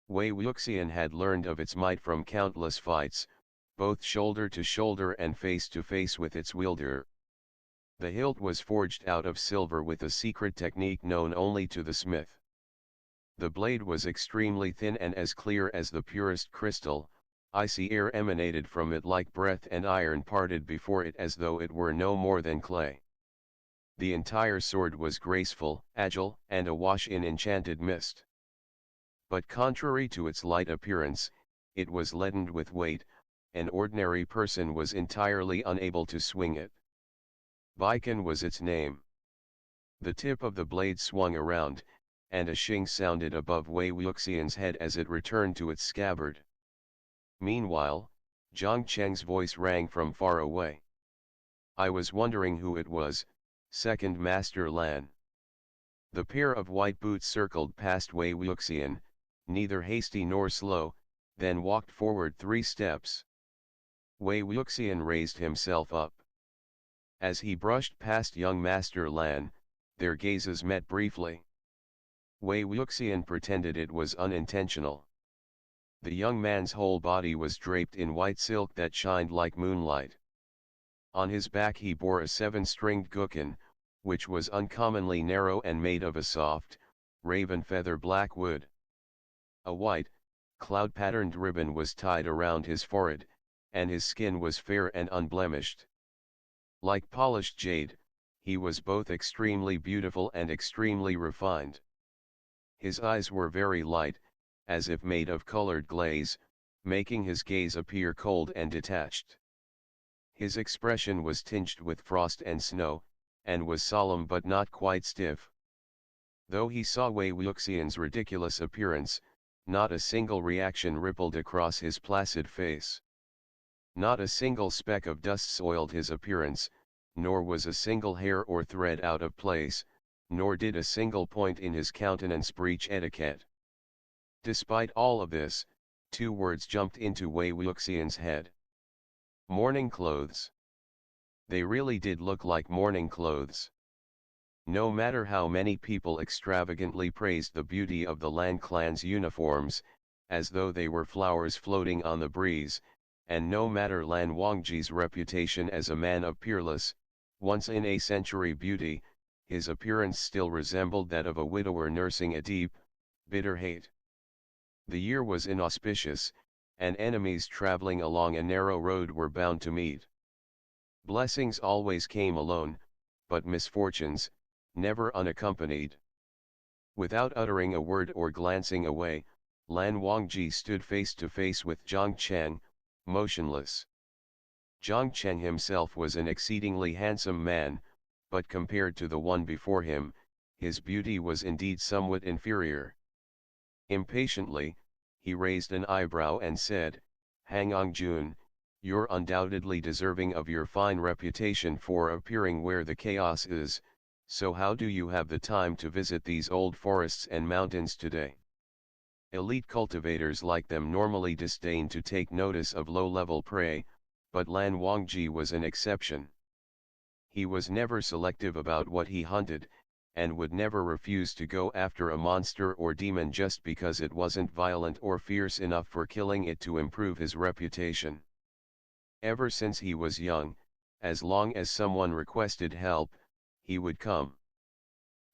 Wei Wuxian had learned of its might from countless fights, both shoulder to shoulder and face to face with its wielder. The hilt was forged out of silver with a secret technique known only to the smith. The blade was extremely thin and as clear as the purest crystal. Icy air emanated from it like breath, and iron parted before it as though it were no more than clay. The entire sword was graceful, agile, and awash in enchanted mist. But contrary to its light appearance, it was leadened with weight. An ordinary person was entirely unable to swing it. Baikan was its name. The tip of the blade swung around, and a shing sounded above Wei Wuxian's head as it returned to its scabbard. Meanwhile, Jiang Cheng's voice rang from far away. I was wondering who it was, second Master Lan. The pair of white boots circled past Wei Wuxian, neither hasty nor slow, then walked forward 3 steps. Wei Wuxian raised himself up. As he brushed past young Master Lan, their gazes met briefly. Wei Wuxian pretended it was unintentional. The young man's whole body was draped in white silk that shined like moonlight. On his back he bore a 7-stringed guqin, which was uncommonly narrow and made of a soft, raven feather black wood. A white, cloud-patterned ribbon was tied around his forehead, and his skin was fair and unblemished. Like polished jade, he was both extremely beautiful and extremely refined. His eyes were very light, as if made of colored glaze, making his gaze appear cold and detached. His expression was tinged with frost and snow, and was solemn but not quite stiff. Though he saw Wei Wuxian's ridiculous appearance, not a single reaction rippled across his placid face. Not a single speck of dust soiled his appearance, nor was a single hair or thread out of place, nor did a single point in his countenance breach etiquette. Despite all of this, 2 words jumped into Wei Wuxian's head. Mourning clothes. They really did look like mourning clothes. No matter how many people extravagantly praised the beauty of the Lan clan's uniforms, as though they were flowers floating on the breeze, and no matter Lan Wangji's reputation as a man of peerless, once-in-a-century beauty, his appearance still resembled that of a widower nursing a deep, bitter hate. The year was inauspicious, and enemies traveling along a narrow road were bound to meet. Blessings always came alone, but misfortunes, never unaccompanied. Without uttering a word or glancing away, Lan Wangji stood face to face with Jiang Cheng, motionless. Jiang Cheng himself was an exceedingly handsome man, but compared to the one before him, his beauty was indeed somewhat inferior. Impatiently, he raised an eyebrow and said, "Hangang Jun, you're undoubtedly deserving of your fine reputation for appearing where the chaos is, so how do you have the time to visit these old forests and mountains today?" Elite cultivators like them normally disdain to take notice of low-level prey, but Lan Wangji was an exception. He was never selective about what he hunted, and would never refuse to go after a monster or demon just because it wasn't violent or fierce enough for killing it to improve his reputation. Ever since he was young, as long as someone requested help, he would come.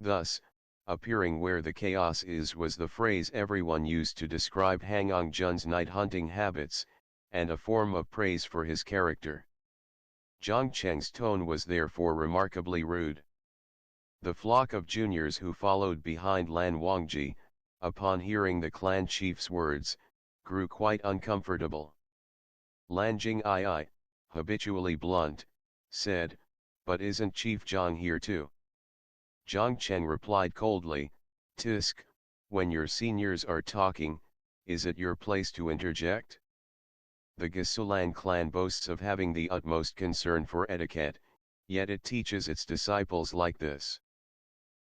Thus, appearing where the chaos is was the phrase everyone used to describe Hangang Jun's night hunting habits, and a form of praise for his character. Jiang Cheng's tone was therefore remarkably rude. The flock of juniors who followed behind Lan Wangji, upon hearing the clan chief's words, grew quite uncomfortable. Lan Jing'ai, habitually blunt, said, "But isn't Chief Jiang here too?" Jiang Cheng replied coldly, "Tisk, when your seniors are talking, is it your place to interject?" The Gasulan clan boasts of having the utmost concern for etiquette, yet it teaches its disciples like this.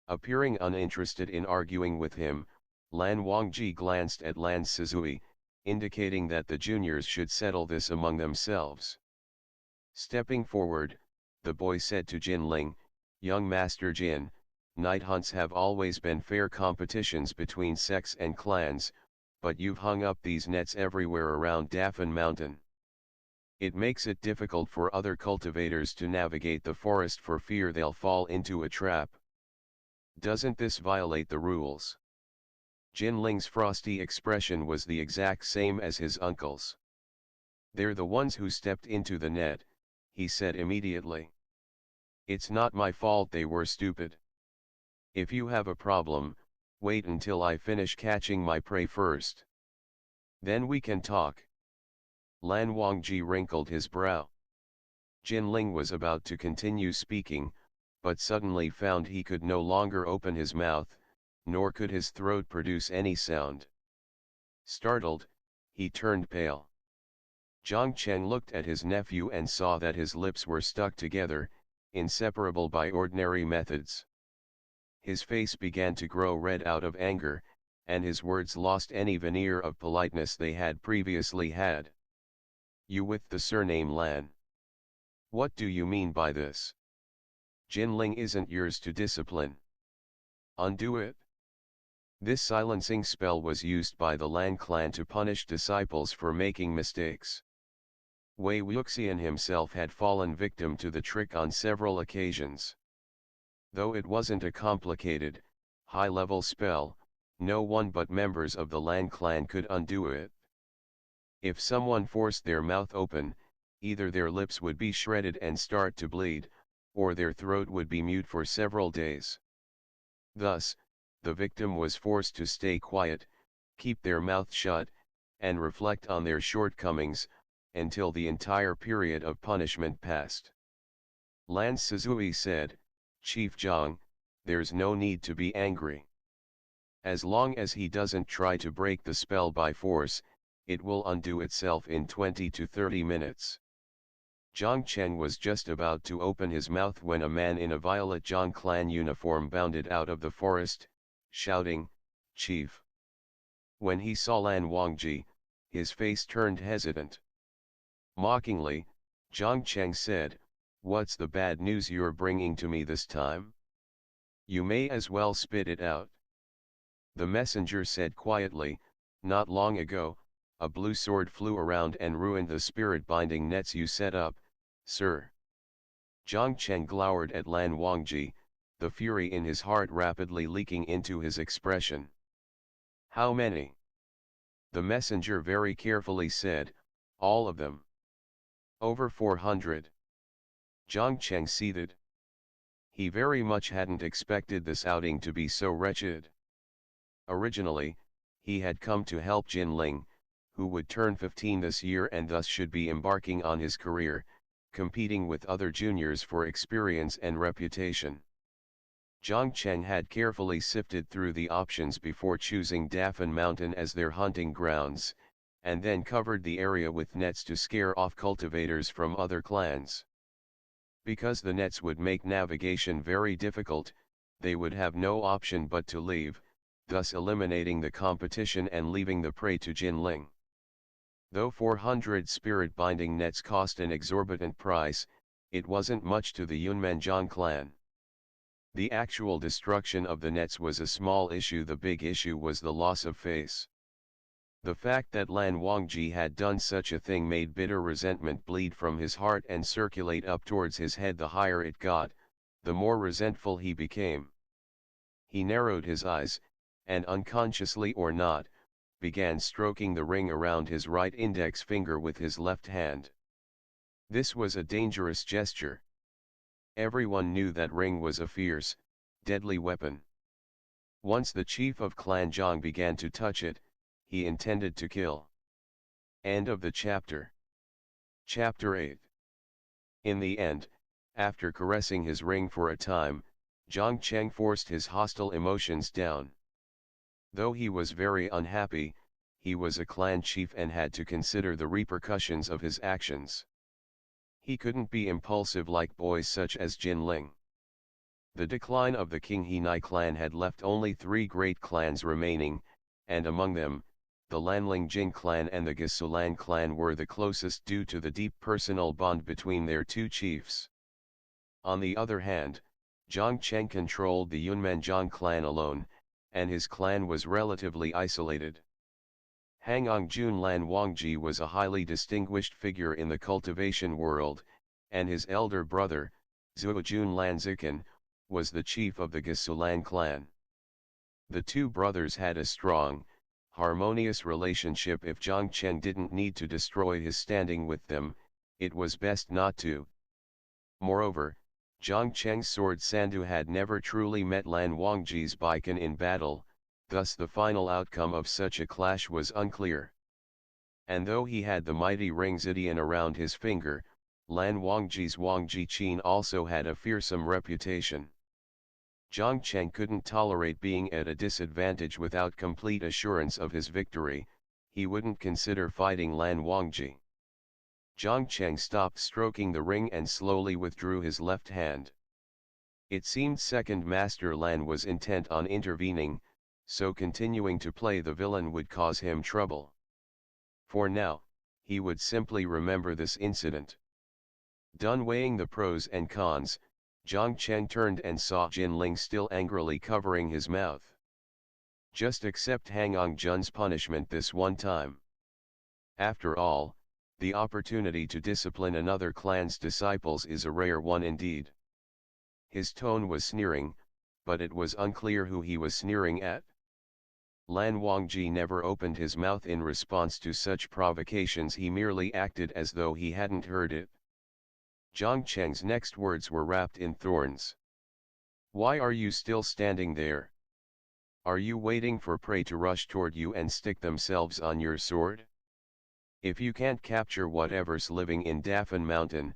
Appearing uninterested in arguing with him, Lan Wangji glanced at Lan Sizui, indicating that the juniors should settle this among themselves. Stepping forward, the boy said to Jin Ling, "Young Master Jin, night hunts have always been fair competitions between sects and clans, but you've hung up these nets everywhere around Dafan Mountain. It makes it difficult for other cultivators to navigate the forest for fear they'll fall into a trap. Doesn't this violate the rules? Jin Ling's frosty expression was the exact same as his uncle's. They're the ones who stepped into the net, he said immediately. It's not my fault they were stupid. If you have a problem, wait until I finish catching my prey first. Then we can talk. Lan Wangji wrinkled his brow. Jin Ling was about to continue speaking, but suddenly found he could no longer open his mouth, nor could his throat produce any sound. Startled, he turned pale. Cheng looked at his nephew and saw that his lips were stuck together, inseparable by ordinary methods. His face began to grow red out of anger, and his words lost any veneer of politeness they had previously had. You with the surname Lan. What do you mean by this? Jin Ling isn't yours to discipline. Undo it. This silencing spell was used by the Lan clan to punish disciples for making mistakes. Wei Wuxian himself had fallen victim to the trick on several occasions. Though it wasn't a complicated, high-level spell, no one but members of the Lan clan could undo it. If someone forced their mouth open, either their lips would be shredded and start to bleed, or their throat would be mute for several days. Thus, the victim was forced to stay quiet, keep their mouth shut, and reflect on their shortcomings, until the entire period of punishment passed. Lan Suzui said, Chief Jiang, there's no need to be angry. As long as he doesn't try to break the spell by force, it will undo itself in 20 to 30 minutes. Jiang Cheng was just about to open his mouth when a man in a violet Jiang clan uniform bounded out of the forest, shouting, Chief. When he saw Lan Wangji, his face turned hesitant. Mockingly, Jiang Cheng said, What's the bad news you're bringing to me this time? You may as well spit it out. The messenger said quietly, Not long ago, a blue sword flew around and ruined the spirit-binding nets you set up, sir. Jiang Cheng glowered at Lan Wangji, the fury in his heart rapidly leaking into his expression. How many? The messenger very carefully said, All of them. Over 400. Jiang Cheng seethed. He very much hadn't expected this outing to be so wretched. Originally, he had come to help Jin Ling, who would turn 15 this year and thus should be embarking on his career, competing with other juniors for experience and reputation. Jiang Cheng had carefully sifted through the options before choosing Dafan Mountain as their hunting grounds, and then covered the area with nets to scare off cultivators from other clans. Because the nets would make navigation very difficult, they would have no option but to leave, thus eliminating the competition and leaving the prey to Jin Ling. Though 400 spirit-binding nets cost an exorbitant price, it wasn't much to the Unmasking clan. The actual destruction of the nets was a small issue. The big issue was the loss of face. The fact that Lan Wangji had done such a thing made bitter resentment bleed from his heart and circulate up towards his head. The higher it got, the more resentful he became. He narrowed his eyes, and unconsciously or not, began stroking the ring around his right index finger with his left hand. This was a dangerous gesture. Everyone knew that ring was a fierce, deadly weapon. Once the chief of Clan Jiang began to touch it, he intended to kill. End of the chapter. Chapter 8. In the end, after caressing his ring for a time, Jiang Cheng forced his hostile emotions down. Though he was very unhappy, he was a clan chief and had to consider the repercussions of his actions. He couldn't be impulsive like boys such as Jin Ling. The decline of the Qinghai clan had left only 3 great clans remaining, and among them, the Lanling Jin clan and the Gisulan clan were the closest due to the deep personal bond between their 2 chiefs. On the other hand, Jiang Cheng controlled the Unmasking clan alone, and his clan was relatively isolated. Hangongjun Lan Wangji was a highly distinguished figure in the cultivation world, and his elder brother, Zuojun Lan Zikan, was the chief of the Gasulan clan. The two brothers had a strong, harmonious relationship. If Jiang Cheng didn't need to destroy his standing with them, it was best not to. Moreover, Jiang Cheng's sword Sandu had never truly met Lan Wangji's Baikan in battle, thus the final outcome of such a clash was unclear. And though he had the mighty ring Zidian around his finger, Lan Wangji's Wangji Qin also had a fearsome reputation. Jiang Cheng couldn't tolerate being at a disadvantage without complete assurance of his victory. He wouldn't consider fighting Lan Wangji. Jiang Cheng stopped stroking the ring and slowly withdrew his left hand. It seemed second master Lan was intent on intervening, so continuing to play the villain would cause him trouble. For now, he would simply remember this incident. Done weighing the pros and cons, Jiang Cheng turned and saw Jin Ling still angrily covering his mouth. Just accept Hangongjun's punishment this one time. After all, the opportunity to discipline another clan's disciples is a rare one indeed. His tone was sneering, but it was unclear who he was sneering at. Lan Wangji never opened his mouth in response to such provocations. He merely acted as though he hadn't heard it. Jiang Cheng's next words were wrapped in thorns. Why are you still standing there? Are you waiting for prey to rush toward you and stick themselves on your sword? If you can't capture whatever's living in Dafan Mountain,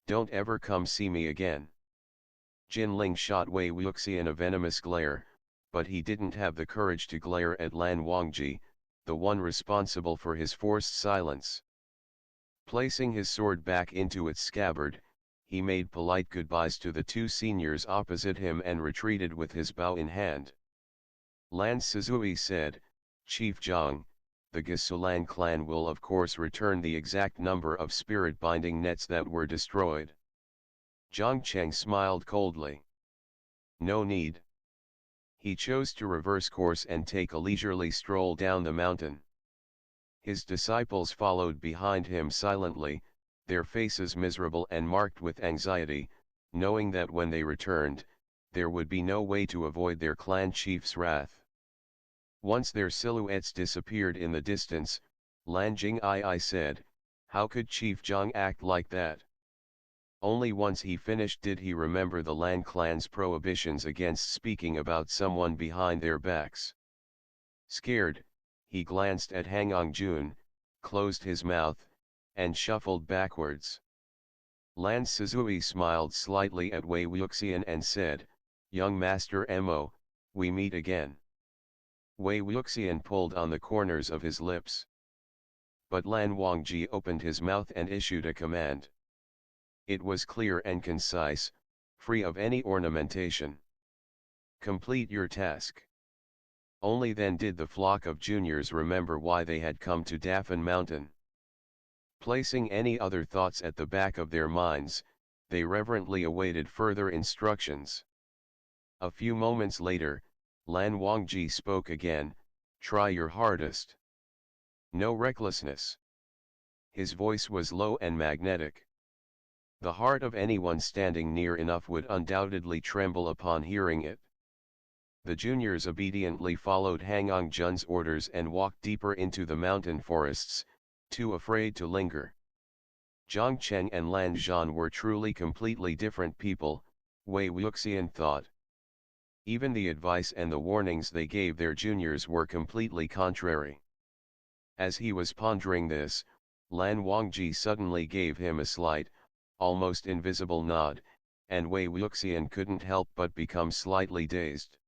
don't ever come see me again. Jin Ling shot Wei Wuxian a venomous glare, but he didn't have the courage to glare at Lan Wangji, the one responsible for his forced silence. Placing his sword back into its scabbard, he made polite goodbyes to the two seniors opposite him and retreated with his bow in hand. Lan Sizui said, Chief Jiang, the Gasulan clan will of course return the exact number of spirit-binding nets that were destroyed. Jiang Cheng smiled coldly. No need. He chose to reverse course and take a leisurely stroll down the mountain. His disciples followed behind him silently, their faces miserable and marked with anxiety, knowing that when they returned, there would be no way to avoid their clan chief's wrath. Once their silhouettes disappeared in the distance, Lan Jing'ai said, how could Chief Jiang act like that? Only once he finished did he remember the Lan clan's prohibitions against speaking about someone behind their backs. Scared, he glanced at Hangongjun, closed his mouth, and shuffled backwards. Lan Sizui smiled slightly at Wei Wuxian and said, Young Master Mo, we meet again. Wei Wuxian pulled on the corners of his lips. But Lan Wangji opened his mouth and issued a command. It was clear and concise, free of any ornamentation. Complete your task. Only then did the flock of juniors remember why they had come to Dafan Mountain. Placing any other thoughts at the back of their minds, they reverently awaited further instructions. A few moments later, Lan Wangji spoke again, try your hardest. No recklessness. His voice was low and magnetic. The heart of anyone standing near enough would undoubtedly tremble upon hearing it. The juniors obediently followed Hangongjun's orders and walked deeper into the mountain forests, too afraid to linger. Jiang Cheng and Lan Zhan were truly completely different people, Wei Wuxian thought. Even the advice and the warnings they gave their juniors were completely contrary. As he was pondering this, Lan Wangji suddenly gave him a slight, almost invisible nod, and Wei Wuxian couldn't help but become slightly dazed.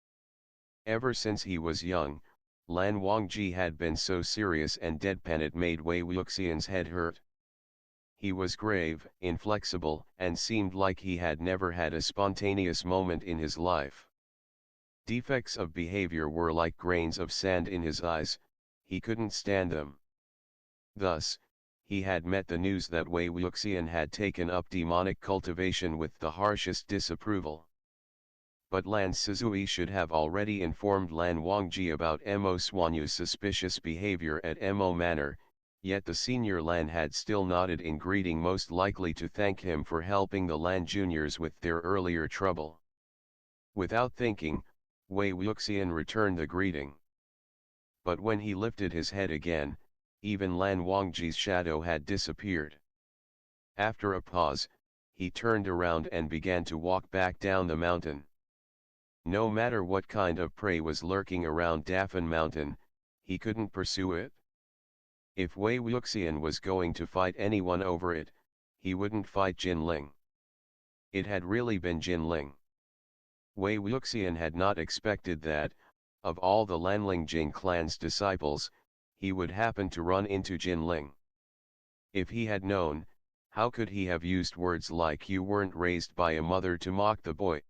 Ever since he was young, Lan Wangji had been so serious and deadpan it made Wei Wuxian's head hurt. He was grave, inflexible, and seemed like he had never had a spontaneous moment in his life. Defects of behavior were like grains of sand in his eyes, he couldn't stand them. Thus, he had met the news that Wei Wuxian had taken up demonic cultivation with the harshest disapproval. But Lan Sizui should have already informed Lan Wangji about Mo Xuanyu's suspicious behavior at Mo Manor, yet the senior Lan had still nodded in greeting, most likely to thank him for helping the Lan juniors with their earlier trouble. Without thinking, Wei Wuxian returned the greeting. But when he lifted his head again, even Lan Wangji's shadow had disappeared. After a pause, he turned around and began to walk back down the mountain. No matter what kind of prey was lurking around Dafan Mountain, he couldn't pursue it. If Wei Wuxian was going to fight anyone over it, he wouldn't fight Jin Ling. It had really been Jin Ling. Wei Wuxian had not expected that, of all the Lanlingjing clan's disciples, he would happen to run into Jin Ling. If he had known, how could he have used words like "you weren't raised by a mother" to mock the boy?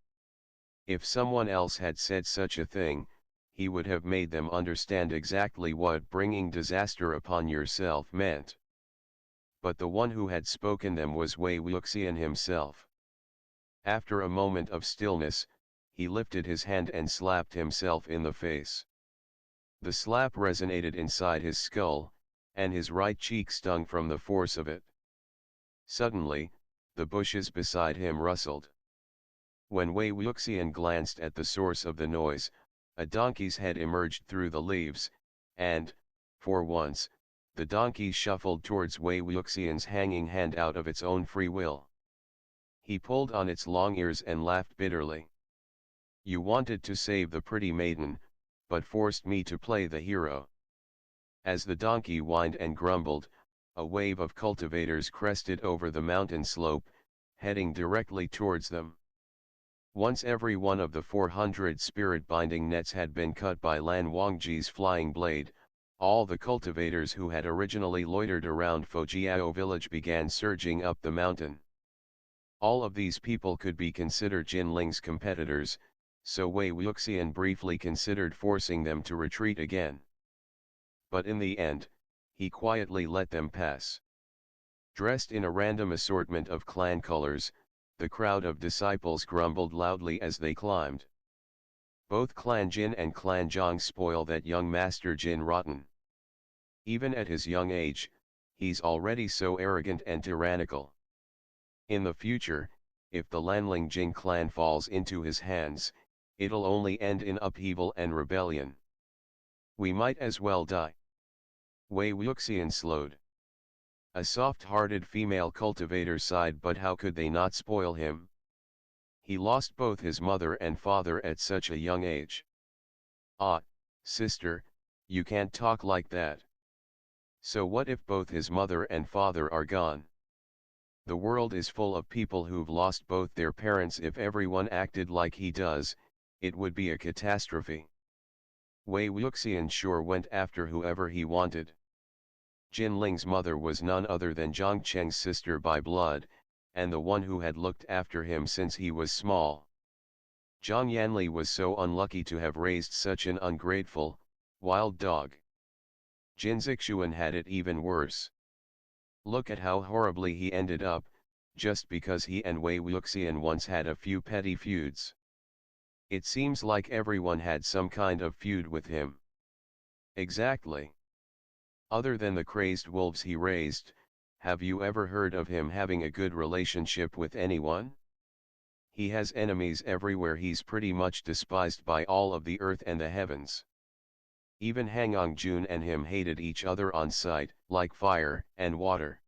If someone else had said such a thing, he would have made them understand exactly what bringing disaster upon yourself meant. But the one who had spoken them was Wei Wuxian himself. After a moment of stillness, he lifted his hand and slapped himself in the face. The slap resonated inside his skull, and his right cheek stung from the force of it. Suddenly, the bushes beside him rustled. When Wei Wuxian glanced at the source of the noise, a donkey's head emerged through the leaves, and, for once, the donkey shuffled towards Wei Wuxian's hanging hand out of its own free will. He pulled on its long ears and laughed bitterly. "You wanted to save the pretty maiden, but forced me to play the hero." As the donkey whined and grumbled, a wave of cultivators crested over the mountain slope, heading directly towards them. Once every one of the 400 spirit-binding nets had been cut by Lan Wangji's flying blade, all the cultivators who had originally loitered around Fujiao village began surging up the mountain. All of these people could be considered Jin Ling's competitors, so Wei Wuxian briefly considered forcing them to retreat again. But in the end, he quietly let them pass. Dressed in a random assortment of clan colors, the crowd of disciples grumbled loudly as they climbed. Both Clan Jin and Clan Jiang spoil that young Master Jin rotten. Even at his young age, he's already so arrogant and tyrannical. In the future, if the Lanlingjing clan falls into his hands, it'll only end in upheaval and rebellion. We might as well die. Wei Wuxian slowed. A soft-hearted female cultivator sighed, but how could they not spoil him? He lost both his mother and father at such a young age. "Ah, sister, you can't talk like that. So what if both his mother and father are gone? The world is full of people who've lost both their parents. If everyone acted like he does, it would be a catastrophe." Wei Wuxian sure went after whoever he wanted. Jin Ling's mother was none other than Jiang Cheng's sister by blood, and the one who had looked after him since he was small. Zhang Yanli was so unlucky to have raised such an ungrateful, wild dog. Jin Zixuan had it even worse. Look at how horribly he ended up, just because he and Wei Wuxian once had a few petty feuds. It seems like everyone had some kind of feud with him. Exactly. Other than the crazed wolves he raised, have you ever heard of him having a good relationship with anyone? He has enemies everywhere. He's pretty much despised by all of the earth and the heavens. Even Hangang Jun and him hated each other on sight, like fire and water.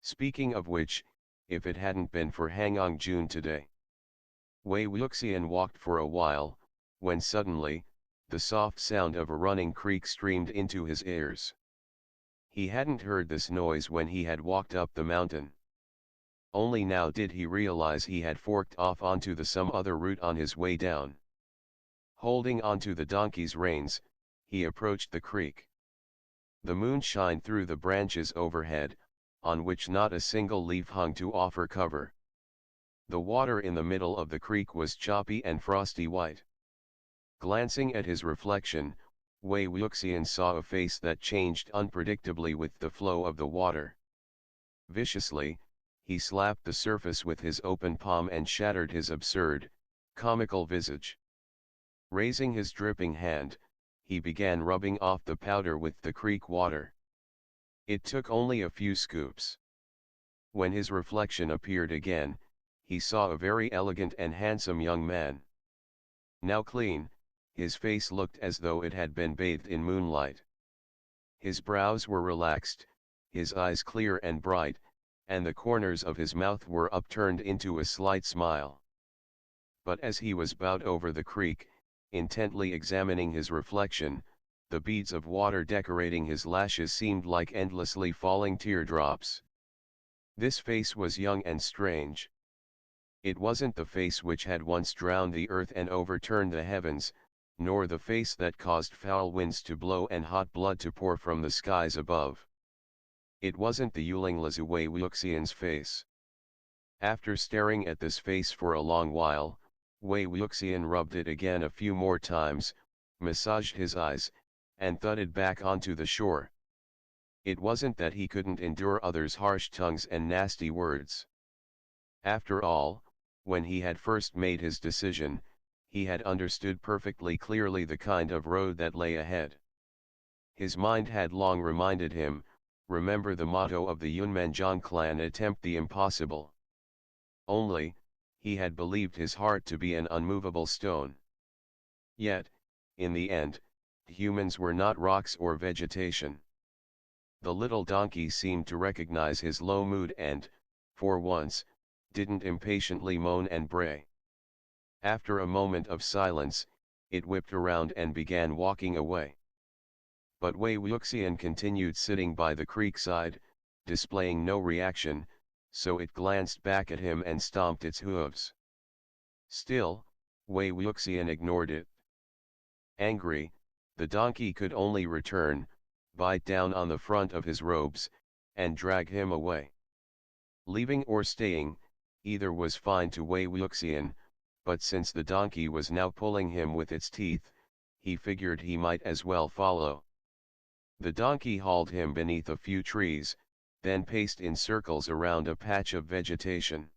Speaking of which, if it hadn't been for Hangang Jun today. Wei Wuxian walked for a while, when suddenly, the soft sound of a running creek streamed into his ears. He hadn't heard this noise when he had walked up the mountain. Only now did he realize he had forked off onto some other route on his way down. Holding onto the donkey's reins, he approached the creek. The moon shined through the branches overhead, on which not a single leaf hung to offer cover. The water in the middle of the creek was choppy and frosty white. Glancing at his reflection, Wei Wuxian saw a face that changed unpredictably with the flow of the water. Viciously, he slapped the surface with his open palm and shattered his absurd, comical visage. Raising his dripping hand, he began rubbing off the powder with the creek water. It took only a few scoops. When his reflection appeared again, he saw a very elegant and handsome young man. Now clean, his face looked as though it had been bathed in moonlight. His brows were relaxed, his eyes clear and bright, and the corners of his mouth were upturned into a slight smile. But as he was bowed over the creek, intently examining his reflection, the beads of water decorating his lashes seemed like endlessly falling teardrops. This face was young and strange. It wasn't the face which had once drowned the earth and overturned the heavens, nor the face that caused foul winds to blow and hot blood to pour from the skies above. It wasn't the Yulinglazu Wei Wuxian's face. After staring at this face for a long while, Wei Wuxian rubbed it again a few more times, massaged his eyes, and thudded back onto the shore. It wasn't that he couldn't endure others' harsh tongues and nasty words. After all, when he had first made his decision, he had understood perfectly clearly the kind of road that lay ahead. His mind had long reminded him, remember the motto of the Yunmenjiang clan, attempt the impossible. Only, he had believed his heart to be an unmovable stone. Yet, in the end, humans were not rocks or vegetation. The little donkey seemed to recognize his low mood and, for once, didn't impatiently moan and bray. After a moment of silence, it whipped around and began walking away. But Wei Wuxian continued sitting by the creekside, displaying no reaction, so it glanced back at him and stomped its hooves. Still, Wei Wuxian ignored it. Angry, the donkey could only return, bite down on the front of his robes, and drag him away. Leaving or staying, either was fine to Wei Wuxian, but since the donkey was now pulling him with its teeth, he figured he might as well follow. The donkey hauled him beneath a few trees, then paced in circles around a patch of vegetation.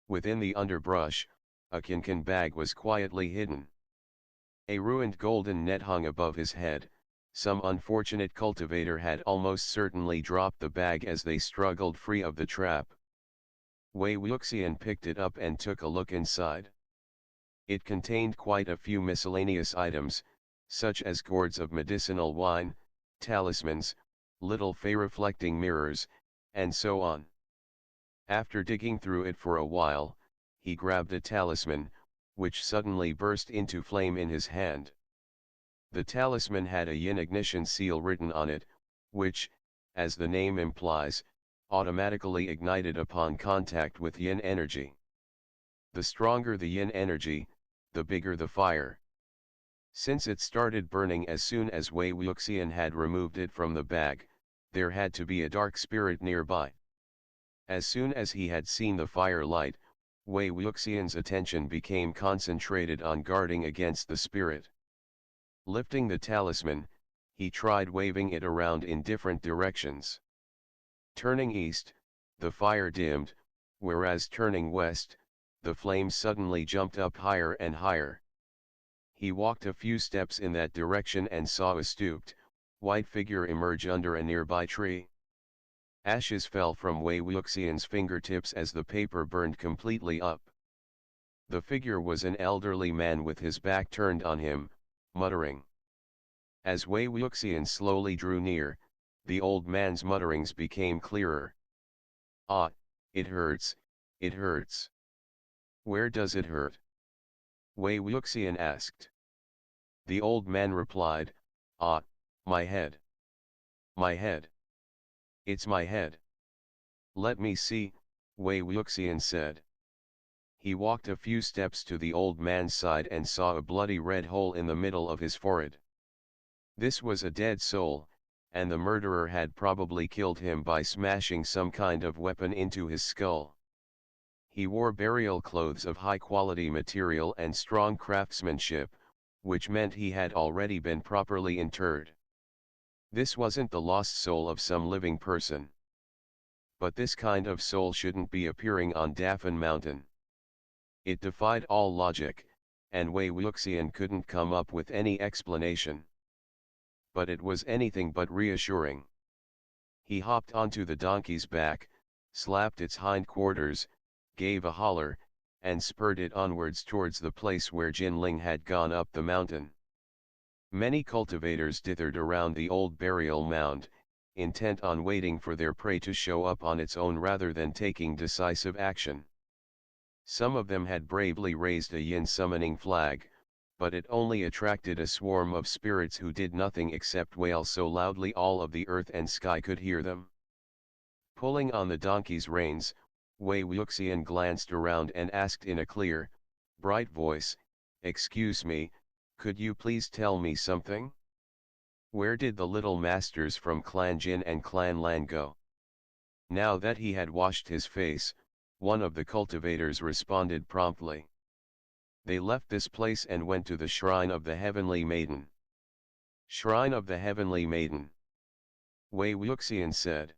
Within the underbrush, a kinkin bag was quietly hidden. A ruined golden net hung above his head. Some unfortunate cultivator had almost certainly dropped the bag as they struggled free of the trap. Wei Wuxian picked it up and took a look inside. It contained quite a few miscellaneous items, such as gourds of medicinal wine, talismans, little fey-reflecting mirrors, and so on. After digging through it for a while, he grabbed a talisman, which suddenly burst into flame in his hand. The talisman had a yin ignition seal written on it, which, as the name implies, automatically ignited upon contact with yin energy. The stronger the yin energy, the bigger the fire. Since it started burning as soon as Wei Wuxian had removed it from the bag, there had to be a dark spirit nearby. As soon as he had seen the fire light, Wei Wuxian's attention became concentrated on guarding against the spirit. Lifting the talisman, he tried waving it around in different directions. Turning east, the fire dimmed, whereas turning west, the flames suddenly jumped up higher and higher. He walked a few steps in that direction and saw a stooped, white figure emerge under a nearby tree. Ashes fell from Wei Wuxian's fingertips as the paper burned completely up. The figure was an elderly man with his back turned on him, muttering. As Wei Wuxian slowly drew near, the old man's mutterings became clearer. Ah, it hurts, it hurts. Where does it hurt? Wei Wuxian asked. The old man replied, ah, my head. My head. It's my head. Let me see, Wei Wuxian said. He walked a few steps to the old man's side and saw a bloody red hole in the middle of his forehead. This was a dead soul, and the murderer had probably killed him by smashing some kind of weapon into his skull. He wore burial clothes of high-quality material and strong craftsmanship, which meant he had already been properly interred. This wasn't the lost soul of some living person. But this kind of soul shouldn't be appearing on Dafan Mountain. It defied all logic, and Wei Wuxian couldn't come up with any explanation. But it was anything but reassuring. He hopped onto the donkey's back, slapped its hindquarters, gave a holler, and spurred it onwards towards the place where Jin Ling had gone up the mountain. Many cultivators dithered around the old burial mound, intent on waiting for their prey to show up on its own rather than taking decisive action. Some of them had bravely raised a yin summoning flag, but it only attracted a swarm of spirits who did nothing except wail so loudly all of the earth and sky could hear them. Pulling on the donkey's reins, Wei Wuxian glanced around and asked in a clear, bright voice, "Excuse me, could you please tell me something? Where did the little masters from Clan Jin and Clan Lan go?" Now that he had washed his face, one of the cultivators responded promptly. "They left this place and went to the shrine of the Heavenly Maiden." "Shrine of the Heavenly Maiden?" Wei Wuxian said.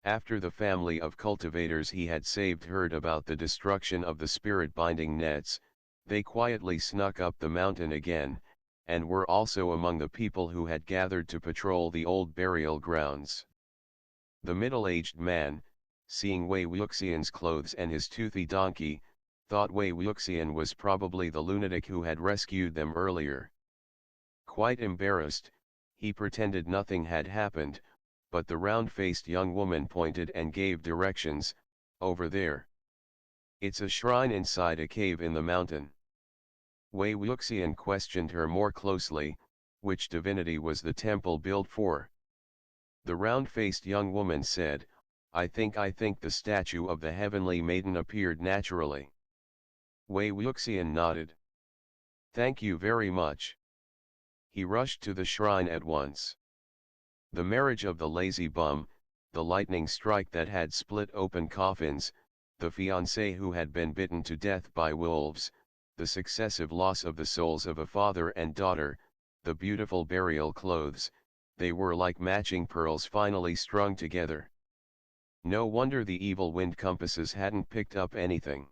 After the family of cultivators he had saved heard about the destruction of the spirit-binding nets, they quietly snuck up the mountain again, and were also among the people who had gathered to patrol the old burial grounds. The middle-aged man, seeing Wei Wuxian's clothes and his toothy donkey, thought Wei Wuxian was probably the lunatic who had rescued them earlier. Quite embarrassed, he pretended nothing had happened, but the round-faced young woman pointed and gave directions, "Over there. It's a shrine inside a cave in the mountain." Wei Wuxian questioned her more closely, which divinity was the temple built for? The round-faced young woman said, I think the statue of the Heavenly Maiden appeared naturally." Wei Wuxian nodded. "Thank you very much." He rushed to the shrine at once. The marriage of the lazy bum, the lightning strike that had split open coffins, the fiancé who had been bitten to death by wolves, the successive loss of the souls of a father and daughter, the beautiful burial clothes, they were like matching pearls finally strung together. No wonder the evil wind compasses hadn't picked up anything.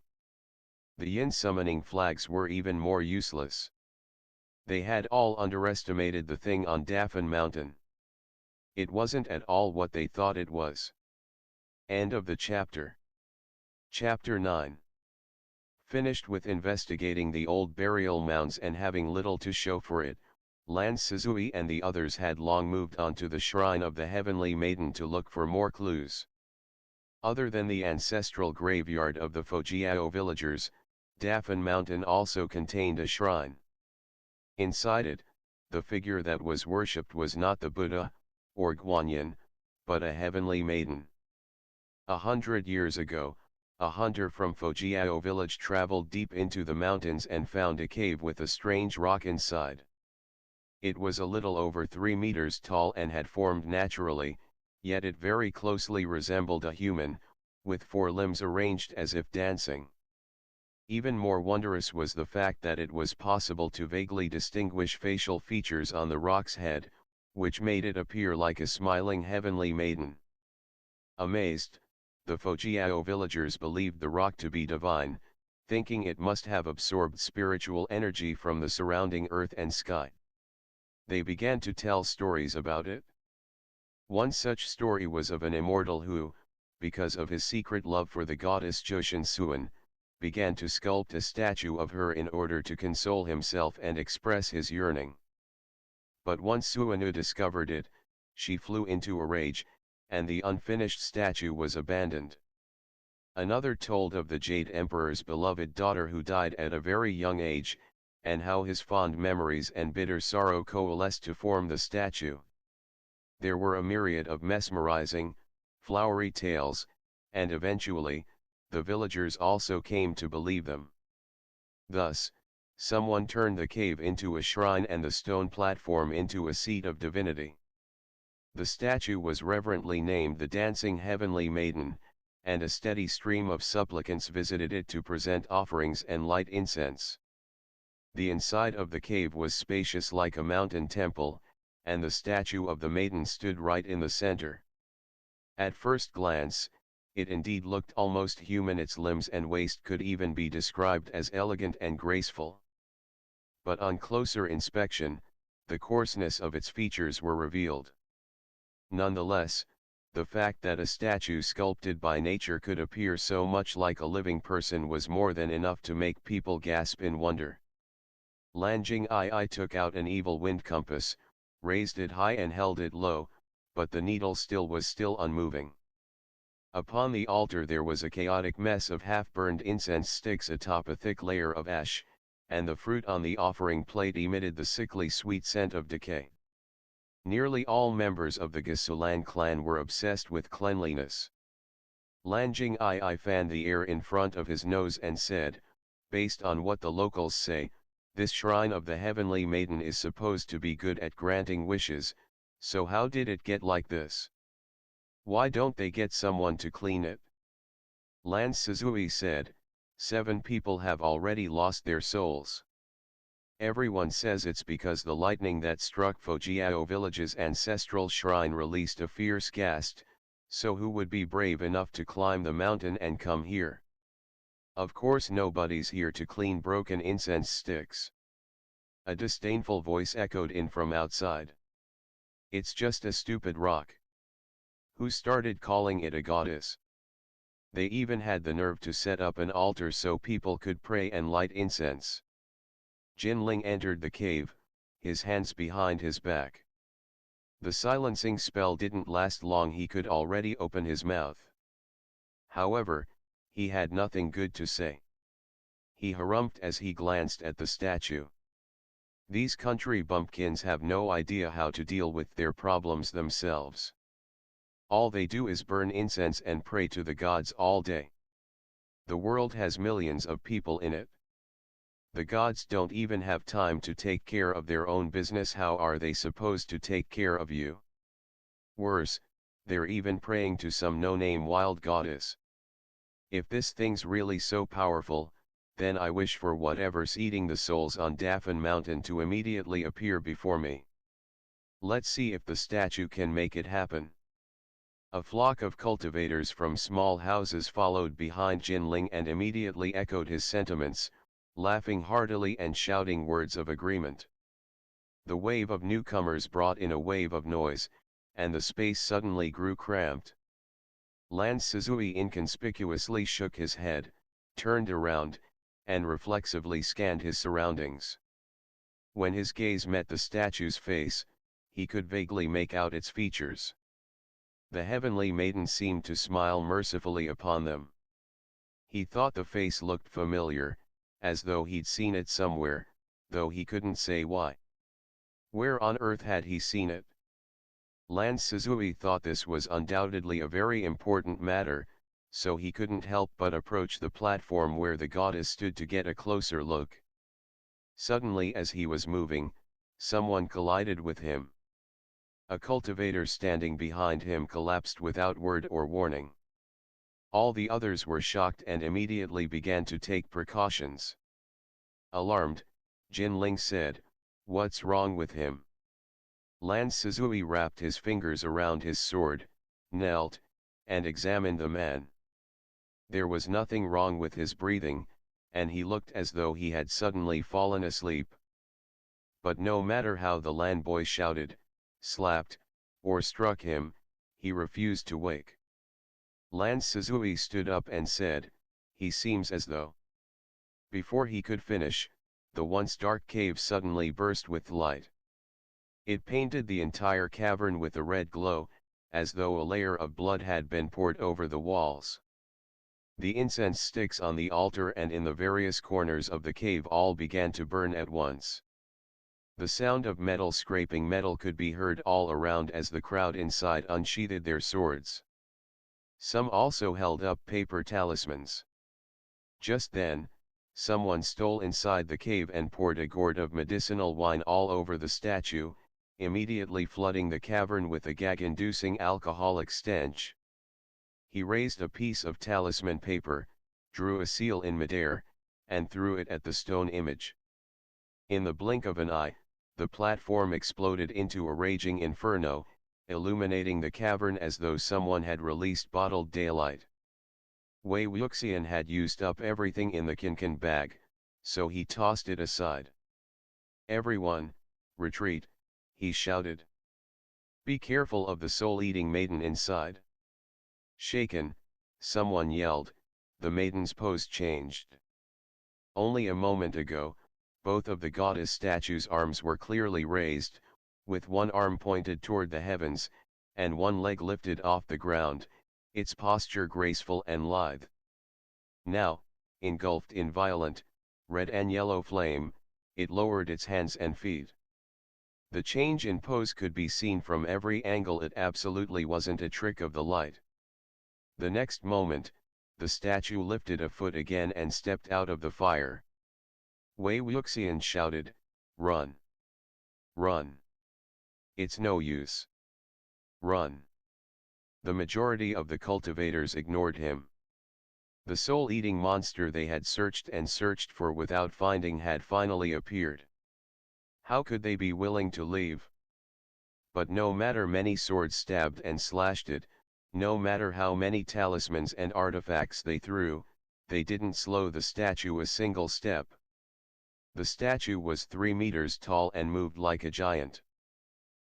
The yin summoning flags were even more useless. They had all underestimated the thing on Dafan Mountain. It wasn't at all what they thought it was. End of the chapter. Chapter 9. Finished with investigating the old burial mounds and having little to show for it, Lan Sizui and the others had long moved on to the shrine of the Heavenly Maiden to look for more clues. Other than the ancestral graveyard of the Fujiao villagers, Dafan Mountain also contained a shrine. Inside it, the figure that was worshipped was not the Buddha, or Guanyin, but a heavenly maiden. 100 years ago, a hunter from Fujiao village traveled deep into the mountains and found a cave with a strange rock inside. It was a little over 3 meters tall and had formed naturally, yet it very closely resembled a human, with 4 limbs arranged as if dancing. Even more wondrous was the fact that it was possible to vaguely distinguish facial features on the rock's head, which made it appear like a smiling heavenly maiden. Amazed, the Fujiao villagers believed the rock to be divine, thinking it must have absorbed spiritual energy from the surrounding earth and sky. They began to tell stories about it. One such story was of an immortal who, because of his secret love for the goddess Joshin Suan, began to sculpt a statue of her in order to console himself and express his yearning. But once Suanu discovered it, she flew into a rage, and the unfinished statue was abandoned. Another told of the Jade Emperor's beloved daughter who died at a very young age, and how his fond memories and bitter sorrow coalesced to form the statue. There were a myriad of mesmerizing, flowery tales, and eventually, the villagers also came to believe them. Thus, someone turned the cave into a shrine and the stone platform into a seat of divinity. The statue was reverently named the Dancing Heavenly Maiden, and a steady stream of supplicants visited it to present offerings and light incense. The inside of the cave was spacious like a mountain temple, and the statue of the maiden stood right in the center. At first glance, It indeed looked almost human, its limbs and waist could even be described as elegant and graceful. But on closer inspection, the coarseness of its features were revealed. Nonetheless, the fact that a statue sculpted by nature could appear so much like a living person was more than enough to make people gasp in wonder. Lan Wangji took out an evil wind compass, raised it high and held it low, but the needle was still unmoving. Upon the altar there was a chaotic mess of half-burned incense sticks atop a thick layer of ash, and the fruit on the offering plate emitted the sickly sweet scent of decay. Nearly all members of the Gasulan clan were obsessed with cleanliness. Lan Wangji fanned the air in front of his nose and said, "Based on what the locals say, this shrine of the Heavenly Maiden is supposed to be good at granting wishes, so how did it get like this? Why don't they get someone to clean it?" Lan Wangji said, 7 people have already lost their souls. Everyone says it's because the lightning that struck Fujiao village's ancestral shrine released a fierce gust, so who would be brave enough to climb the mountain and come here? Of course nobody's here to clean broken incense sticks. A disdainful voice echoed in from outside. It's just a stupid rock. Who started calling it a goddess? They even had the nerve to set up an altar so people could pray and light incense. Jin Ling entered the cave, his hands behind his back. The silencing spell didn't last long, he could already open his mouth. However, he had nothing good to say. He harumphed as he glanced at the statue. These country bumpkins have no idea how to deal with their problems themselves. All they do is burn incense and pray to the gods all day. The world has millions of people in it. The gods don't even have time to take care of their own business. How are they supposed to take care of you? Worse, they're even praying to some no-name wild goddess. If this thing's really so powerful, then I wish for whatever's eating the souls on Dafan Mountain to immediately appear before me. Let's see if the statue can make it happen. A flock of cultivators from small houses followed behind Jin Ling and immediately echoed his sentiments, laughing heartily and shouting words of agreement. The wave of newcomers brought in a wave of noise, and the space suddenly grew cramped. Lan Wangji inconspicuously shook his head, turned around, and reflexively scanned his surroundings. When his gaze met the statue's face, he could vaguely make out its features. The Heavenly Maiden seemed to smile mercifully upon them. He thought the face looked familiar, as though he'd seen it somewhere, though he couldn't say why. Where on earth had he seen it? Lan Wangji thought this was undoubtedly a very important matter, so he couldn't help but approach the platform where the goddess stood to get a closer look. Suddenly, as he was moving, someone collided with him. A cultivator standing behind him collapsed without word or warning. All the others were shocked and immediately began to take precautions. Alarmed, Jin Ling said, "What's wrong with him?" Lan Wangji wrapped his fingers around his sword, knelt, and examined the man. There was nothing wrong with his breathing, and he looked as though he had suddenly fallen asleep. But no matter how the Lan boy shouted, slapped, or struck him, he refused to wake. Lan Wangji stood up and said, "He seems as though..." Before he could finish, the once dark cave suddenly burst with light. It painted the entire cavern with a red glow, as though a layer of blood had been poured over the walls. The incense sticks on the altar and in the various corners of the cave all began to burn at once. The sound of metal scraping metal could be heard all around as the crowd inside unsheathed their swords. Some also held up paper talismans. Just then, someone stole inside the cave and poured a gourd of medicinal wine all over the statue, immediately flooding the cavern with a gag-inducing alcoholic stench. He raised a piece of talisman paper, drew a seal in midair, and threw it at the stone image. In the blink of an eye, the platform exploded into a raging inferno, illuminating the cavern as though someone had released bottled daylight. Wei Wuxian had used up everything in the Kinkan bag, so he tossed it aside. "Everyone, retreat," he shouted. "Be careful of the soul-eating maiden inside." Shaken, someone yelled, the maiden's pose changed. Only a moment ago, both of the goddess statue's arms were clearly raised, with one arm pointed toward the heavens, and one leg lifted off the ground, its posture graceful and lithe. Now, engulfed in violent, red and yellow flame, it lowered its hands and feet. The change in pose could be seen from every angle. It absolutely wasn't a trick of the light. The next moment, the statue lifted a foot again and stepped out of the fire. Wei Wuxian shouted, "Run! Run! It's no use. Run!" The majority of the cultivators ignored him. The soul-eating monster they had searched and searched for without finding had finally appeared. How could they be willing to leave? But no matter many swords stabbed and slashed it, no matter how many talismans and artifacts they threw, they didn't slow the statue a single step. The statue was 3 meters tall and moved like a giant.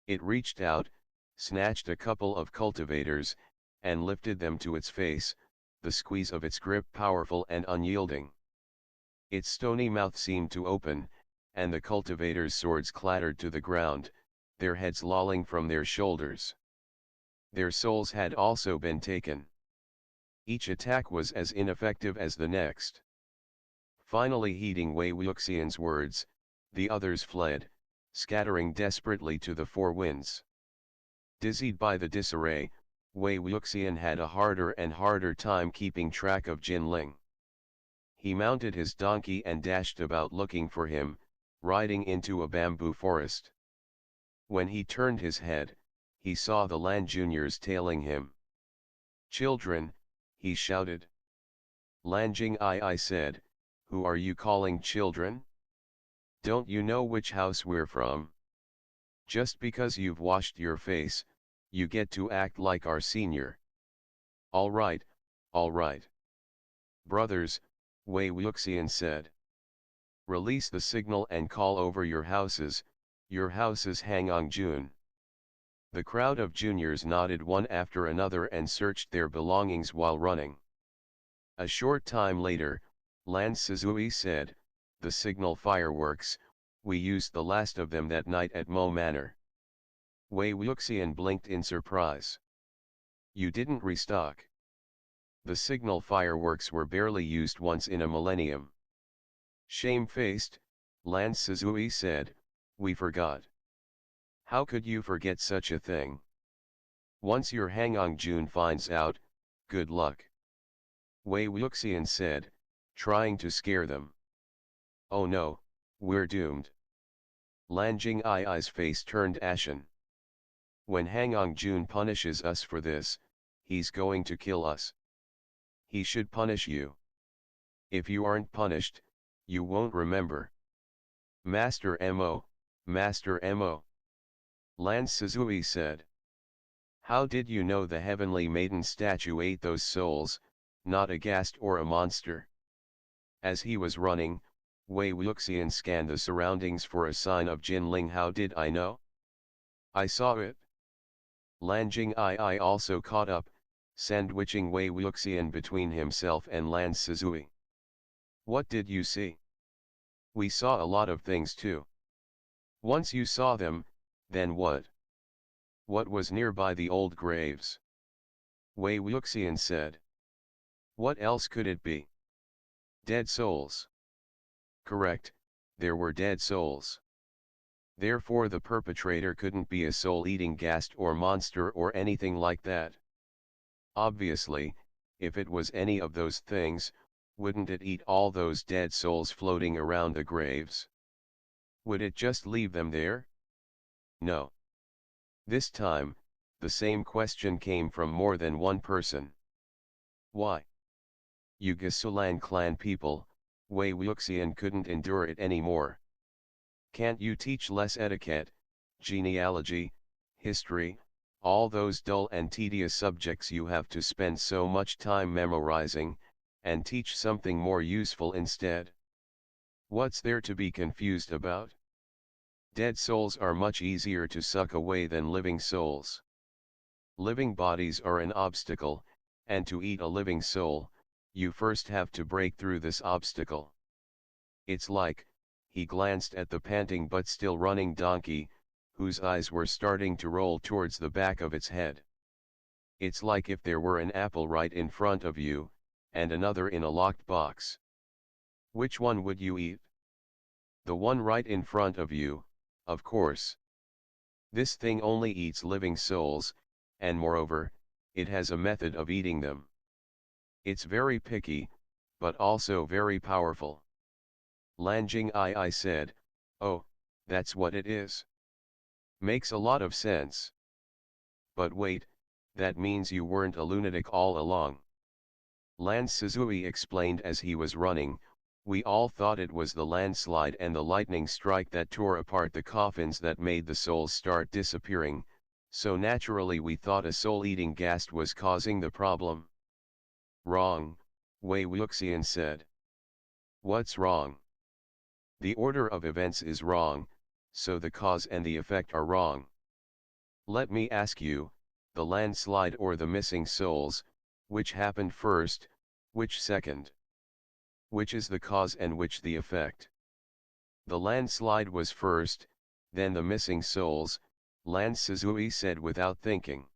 It reached out, snatched a couple of cultivators, and lifted them to its face, the squeeze of its grip powerful and unyielding. Its stony mouth seemed to open, and the cultivators' swords clattered to the ground, their heads lolling from their shoulders. Their souls had also been taken. Each attack was as ineffective as the next. Finally, heeding Wei Wuxian's words, the others fled, scattering desperately to the four winds. Dizzied by the disarray, Wei Wuxian had a harder and harder time keeping track of Jin Ling. He mounted his donkey and dashed about looking for him, riding into a bamboo forest. When he turned his head, he saw the Lan juniors tailing him. "Children," he shouted. Lan Jing said, "Who are you calling children? Don't you know which house we're from? Just because you've washed your face, you get to act like our senior." All right, brothers," Wei Wuxian said. "Release the signal and call over your houses Hangang Jun." The crowd of juniors nodded one after another and searched their belongings while running. A short time later, Lan Sizui said, "The signal fireworks, we used the last of them that night at Mo Manor." Wei Wuxian blinked in surprise. "You didn't restock?" "The signal fireworks were barely used once in a millennium." Shamefaced, Lan Sizui said, "We forgot." "How could you forget such a thing? Once your Hangang Jun finds out, good luck." Wei Wuxian said, trying to scare them. "Oh no, we're doomed." Lan Jing's face turned ashen. "When Hangang Jun punishes us for this, he's going to kill us. He should punish you. If you aren't punished, you won't remember." Master Mo, Master Mo," Lan Sizui said. "How did you know the heavenly maiden statue ate those souls, not a ghast or a monster?" As he was running, Wei Wuxian scanned the surroundings for a sign of Jin Ling. "How did I know? I saw it." Lan Jing'i also caught up, sandwiching Wei Wuxian between himself and Lan Sizui. "What did you see?" "We saw a lot of things too." "Once you saw them, then what?" "What was nearby the old graves?" Wei Wuxian said. "What else could it be?" "Dead souls." "Correct, there were dead souls. Therefore the perpetrator couldn't be a soul-eating ghast or monster or anything like that. Obviously, if it was any of those things, wouldn't it eat all those dead souls floating around the graves? Would it just leave them there? No. This time, the same question came from more than one person. "Why? You Gasulan clan people," Wei Wuxian couldn't endure it anymore. "Can't you teach less etiquette, genealogy, history, all those dull and tedious subjects you have to spend so much time memorizing, and teach something more useful instead. What's there to be confused about? Dead souls are much easier to suck away than living souls. Living bodies are an obstacle, and to eat a living soul, you first have to break through this obstacle. It's like, he glanced at the panting but still running donkey, whose eyes were starting to roll towards the back of its head. It's like if there were an apple right in front of you, and another in a locked box. Which one would you eat? The one right in front of you, of course. This thing only eats living souls, and moreover, it has a method of eating them. It's very picky, but also very powerful. Lan Wangji said, "Oh, that's what it is. Makes a lot of sense. But wait, that means you weren't a lunatic all along." Lan Wangji explained as he was running, "We all thought it was the landslide and the lightning strike that tore apart the coffins that made the souls start disappearing, so naturally we thought a soul-eating ghast was causing the problem." "Wrong," Wei Wuxian said. "What's wrong?" "The order of events is wrong, so the cause and the effect are wrong. Let me ask you, the landslide or the missing souls, which happened first, which second? Which is the cause and which the effect?" "The landslide was first, then the missing souls," Lan Wangji said without thinking.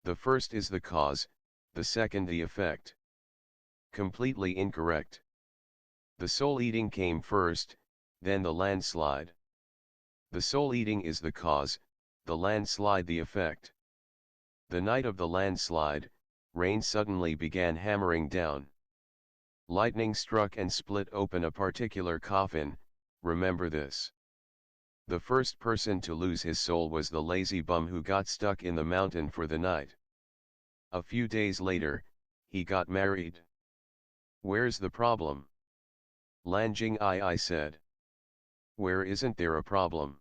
"The first is the cause, the second the effect." "Completely incorrect. The soul-eating came first, then the landslide. The soul-eating is the cause, the landslide the effect. The night of the landslide, rain suddenly began hammering down. Lightning struck and split open a particular coffin, remember this. The first person to lose his soul was the lazy bum who got stuck in the mountain for the night. A few days later, he got married. Where's the problem?" Lan Wangji said. "Where isn't there a problem?"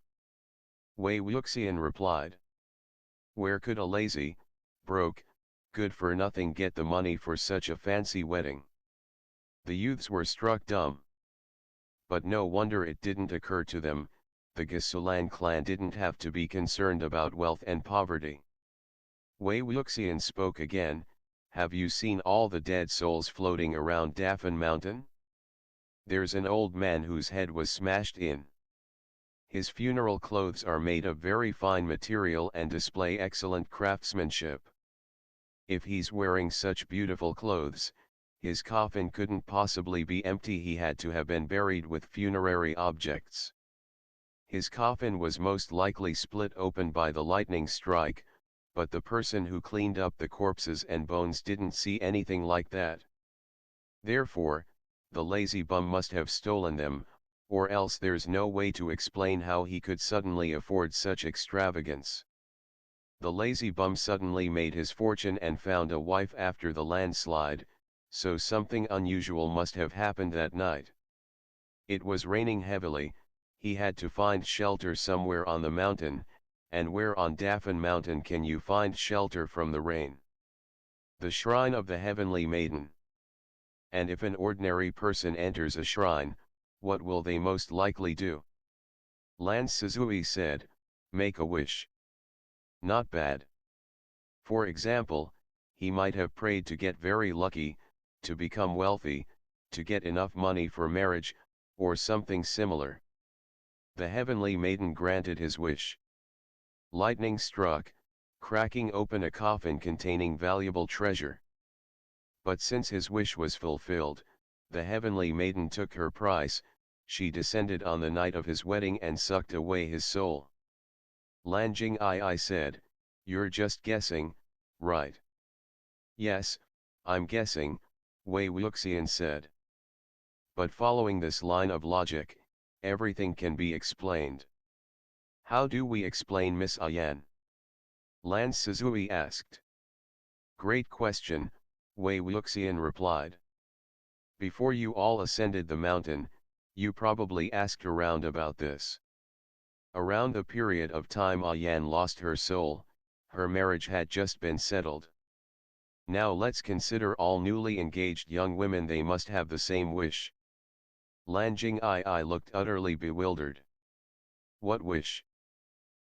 Wei Wuxian replied. "Where could a lazy, broke, good-for-nothing get the money for such a fancy wedding?" The youths were struck dumb. But no wonder it didn't occur to them, the Gasulan clan didn't have to be concerned about wealth and poverty. Wei Wuxian spoke again, "Have you seen all the dead souls floating around Dafan Mountain? There's an old man whose head was smashed in. His funeral clothes are made of very fine material and display excellent craftsmanship. If he's wearing such beautiful clothes, his coffin couldn't possibly be empty, he had to have been buried with funerary objects. His coffin was most likely split open by the lightning strike, but the person who cleaned up the corpses and bones didn't see anything like that. Therefore, the lazy bum must have stolen them, or else there's no way to explain how he could suddenly afford such extravagance. The lazy bum suddenly made his fortune and found a wife after the landslide, so something unusual must have happened that night. It was raining heavily, he had to find shelter somewhere on the mountain, and where on Dafan Mountain can you find shelter from the rain? The shrine of the heavenly maiden. And if an ordinary person enters a shrine, what will they most likely do?" Lan Wangji said, "Make a wish." Not bad. For example, he might have prayed to get very lucky, to become wealthy, to get enough money for marriage, or something similar. The heavenly maiden granted his wish. Lightning struck, cracking open a coffin containing valuable treasure. But since his wish was fulfilled, the heavenly maiden took her price, she descended on the night of his wedding and sucked away his soul. Lan Wangji said, "You're just guessing, right?" "Yes, I'm guessing," Wei Wuxian said. "But following this line of logic, everything can be explained." "How do we explain Miss Ayan?" Lan Wangji asked. "Great question," Wei Wuxian replied. "Before you all ascended the mountain, you probably asked around about this. Around the period of time Ayan lost her soul, her marriage had just been settled. Now let's consider all newly engaged young women, they must have the same wish. Lan Wangji looked utterly bewildered. What wish?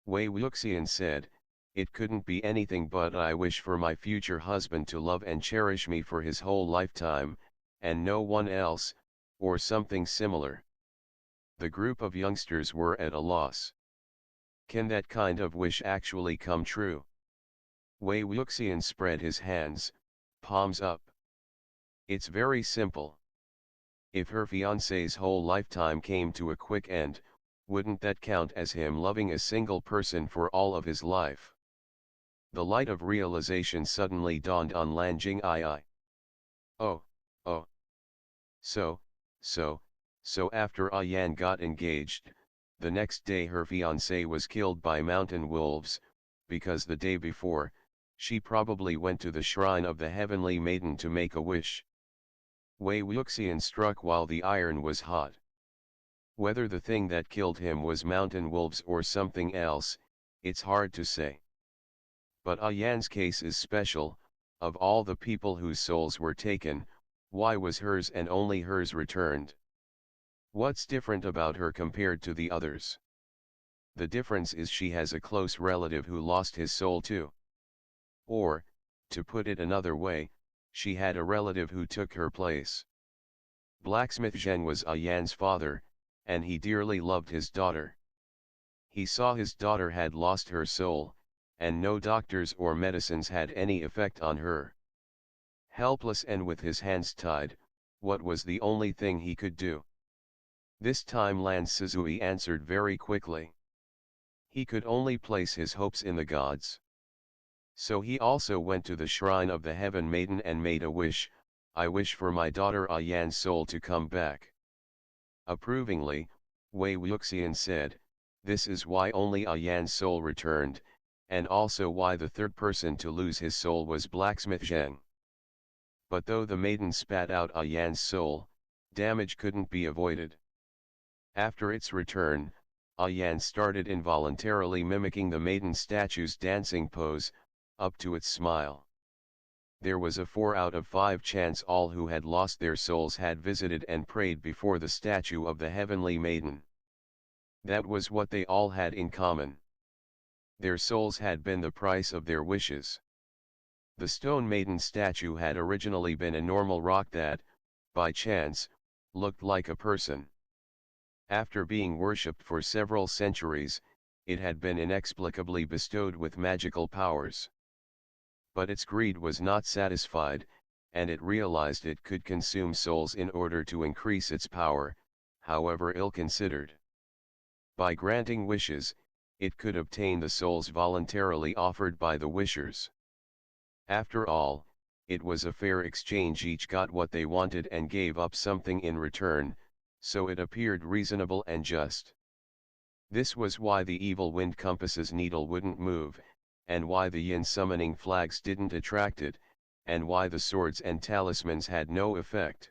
Wei Wuxian said, it couldn't be anything but I wish for my future husband to love and cherish me for his whole lifetime, and no one else, or something similar. The group of youngsters were at a loss. Can that kind of wish actually come true? Wei Wuxian spread his hands, palms up. It's very simple. If her fiancé's whole lifetime came to a quick end, wouldn't that count as him loving a single person for all of his life? The light of realization suddenly dawned on Lan Wangji. Oh, oh. So after Yan got engaged, the next day her fiancé was killed by mountain wolves, because the day before, she probably went to the shrine of the heavenly maiden to make a wish. Wei Wuxian struck while the iron was hot. Whether the thing that killed him was mountain wolves or something else, it's hard to say. But Yan's case is special. Of all the people whose souls were taken, why was hers and only hers returned? What's different about her compared to the others? The difference is she has a close relative who lost his soul too. Or, to put it another way, she had a relative who took her place. Blacksmith Cheng was Yan's father, and he dearly loved his daughter. He saw his daughter had lost her soul, and no doctors or medicines had any effect on her. Helpless and with his hands tied, what was the only thing he could do? This time Lan Wangji answered very quickly. He could only place his hopes in the gods. So he also went to the shrine of the Heaven Maiden and made a wish, I wish for my daughter Yan's soul to come back. Approvingly, Wei Wuxian said, this is why only Yan's soul returned, and also why the third person to lose his soul was Blacksmith Jiang. But though the maiden spat out Yan's soul, damage couldn't be avoided. After its return, Yan started involuntarily mimicking the maiden statue's dancing pose, up to its smile. There was a 4 out of 5 chance all who had lost their souls had visited and prayed before the statue of the heavenly maiden. That was what they all had in common. Their souls had been the price of their wishes. The stone maiden statue had originally been a normal rock that, by chance, looked like a person. After being worshipped for several centuries, it had been inexplicably bestowed with magical powers. But its greed was not satisfied, and it realized it could consume souls in order to increase its power, however ill-considered. By granting wishes, it could obtain the souls voluntarily offered by the wishers. After all, it was a fair exchange, each got what they wanted and gave up something in return, so it appeared reasonable and just. This was why the evil wind compass's needle wouldn't move, and why the yin summoning flags didn't attract it, and why the swords and talismans had no effect.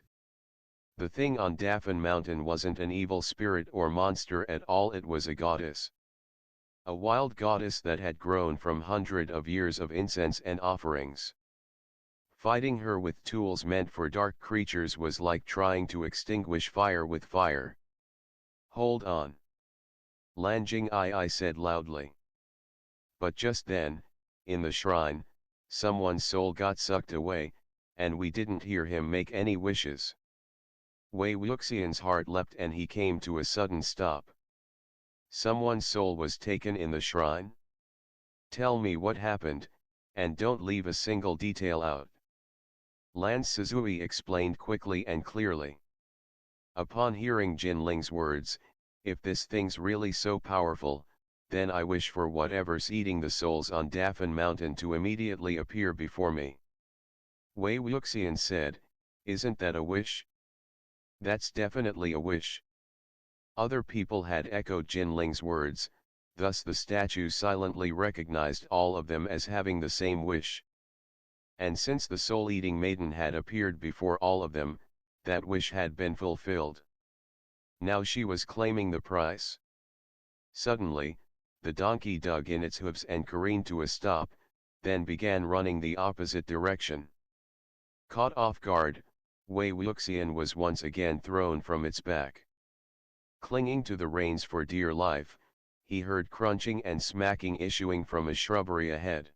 The thing on Dafan Mountain wasn't an evil spirit or monster at all, it was a goddess. A wild goddess that had grown from hundreds of years of incense and offerings. Fighting her with tools meant for dark creatures was like trying to extinguish fire with fire. Hold on. Lan Wangji said loudly. But just then, in the shrine, someone's soul got sucked away, and we didn't hear him make any wishes. Wei Wuxian's heart leapt and he came to a sudden stop. Someone's soul was taken in the shrine? Tell me what happened, and don't leave a single detail out. Lan Wangji explained quickly and clearly. Upon hearing Jin Ling's words, if this thing's really so powerful, then I wish for whatever's eating the souls on Dafan Mountain to immediately appear before me. Wei Wuxian said, isn't that a wish? That's definitely a wish. Other people had echoed Jin Ling's words, thus the statue silently recognized all of them as having the same wish. And since the soul-eating maiden had appeared before all of them, that wish had been fulfilled. Now she was claiming the prize. Suddenly, the donkey dug in its hooves and careened to a stop, then began running the opposite direction. Caught off guard, Wei Wuxian was once again thrown from its back. Clinging to the reins for dear life, he heard crunching and smacking issuing from a shrubbery ahead.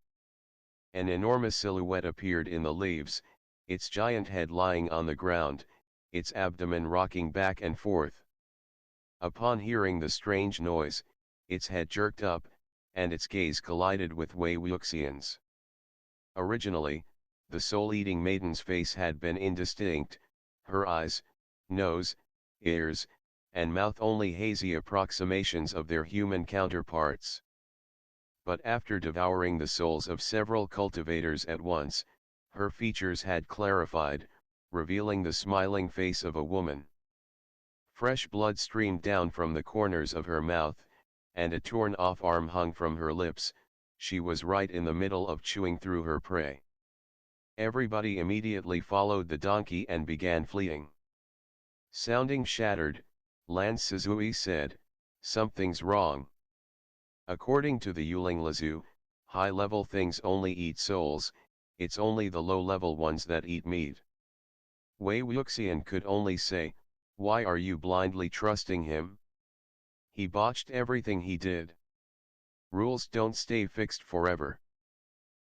An enormous silhouette appeared in the leaves, its giant head lying on the ground, its abdomen rocking back and forth. Upon hearing the strange noise, its head jerked up, and its gaze collided with Wei Wuxian's. Originally, the soul-eating maiden's face had been indistinct, her eyes, nose, ears, and mouth only hazy approximations of their human counterparts. But after devouring the souls of several cultivators at once, her features had clarified, revealing the smiling face of a woman. Fresh blood streamed down from the corners of her mouth, and a torn-off arm hung from her lips. She was right in the middle of chewing through her prey. Everybody immediately followed the donkey and began fleeing. Sounding shattered, Lan Wangji said, "Something's wrong." According to the Yuling Lazu, high-level things only eat souls, it's only the low-level ones that eat meat. Wei Wuxian could only say, "Why are you blindly trusting him? He botched everything he did. Rules don't stay fixed forever.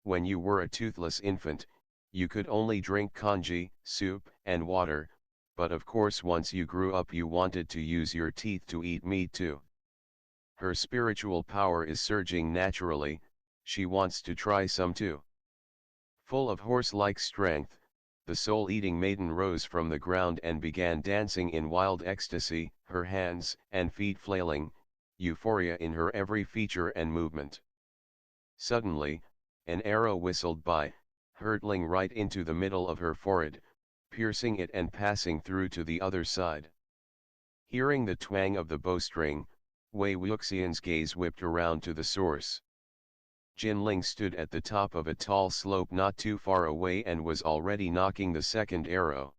When you were a toothless infant, you could only drink congee, soup, and water, but of course once you grew up you wanted to use your teeth to eat meat too. Her spiritual power is surging naturally, she wants to try some too." Full of horse-like strength, the soul-eating maiden rose from the ground and began dancing in wild ecstasy, her hands and feet flailing, euphoria in her every feature and movement. Suddenly, an arrow whistled by, hurtling right into the middle of her forehead, piercing it and passing through to the other side. Hearing the twang of the bowstring, Wei Wuxian's gaze whipped around to the source. Jin Ling stood at the top of a tall slope not too far away and was already knocking the second arrow.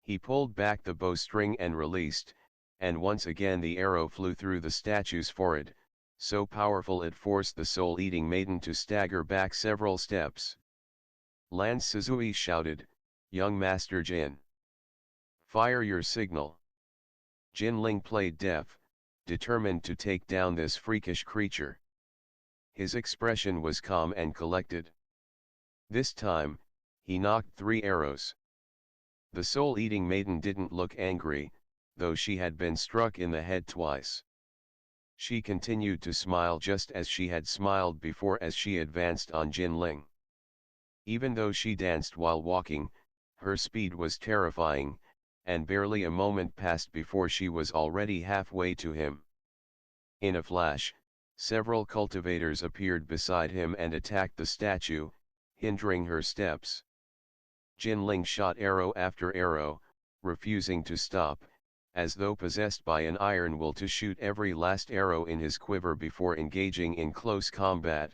He pulled back the bowstring and released, and once again the arrow flew through the statue's forehead, so powerful it forced the soul-eating maiden to stagger back several steps. Lan Wangji shouted, "Young Master Jin! Fire your signal!" Jin Ling played deaf, determined to take down this freakish creature. His expression was calm and collected. This time, he knocked 3 arrows. The soul-eating maiden didn't look angry, though she had been struck in the head twice. She continued to smile just as she had smiled before as she advanced on Jin Ling. Even though she danced while walking, her speed was terrifying, and barely a moment passed before she was already halfway to him. In a flash, several cultivators appeared beside him and attacked the statue, hindering her steps. Jin Ling shot arrow after arrow, refusing to stop, as though possessed by an iron will to shoot every last arrow in his quiver before engaging in close combat.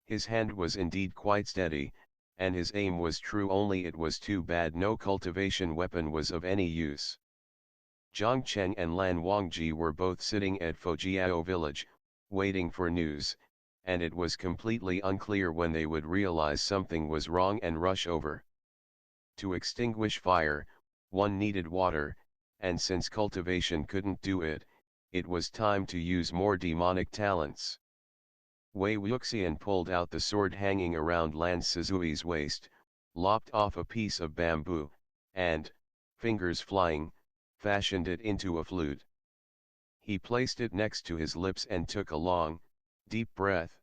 His hand was indeed quite steady, and his aim was true, only it was too bad no cultivation weapon was of any use. Jiang, Cheng and Lan Wangji were both sitting at Fujiao village, waiting for news, and it was completely unclear when they would realize something was wrong and rush over. To extinguish fire, one needed water, and since cultivation couldn't do it, it was time to use more demonic talents. Wei Wuxian pulled out the sword hanging around Lan Wangji's waist, lopped off a piece of bamboo, and, fingers flying, fashioned it into a flute. He placed it next to his lips and took a long, deep breath.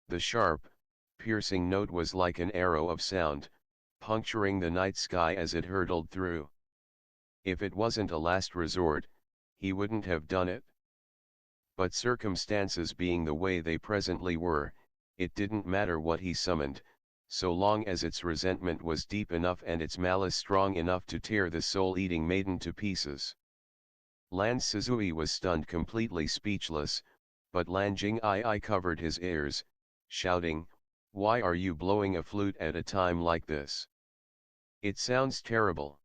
The sharp, piercing note was like an arrow of sound, puncturing the night sky as it hurtled through. If it wasn't a last resort, he wouldn't have done it. But circumstances being the way they presently were, it didn't matter what he summoned, so long as its resentment was deep enough and its malice strong enough to tear the soul-eating maiden to pieces. Lan Wangji was stunned, completely speechless, but Lan Jing'ai covered his ears, shouting, "Why are you blowing a flute at a time like this? It sounds terrible."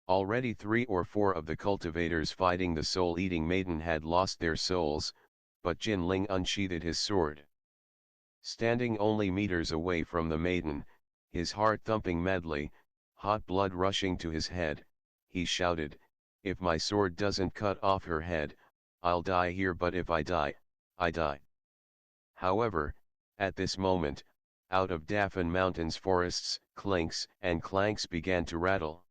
Already 3 or 4 of the cultivators fighting the soul-eating maiden had lost their souls, but Jin Ling unsheathed his sword. Standing only meters away from the maiden, his heart thumping madly, hot blood rushing to his head. He shouted, "If my sword doesn't cut off her head, I'll die here, but if I die, I die." However, at this moment, out of Dafan Mountains forests, clinks and clanks began to rattle.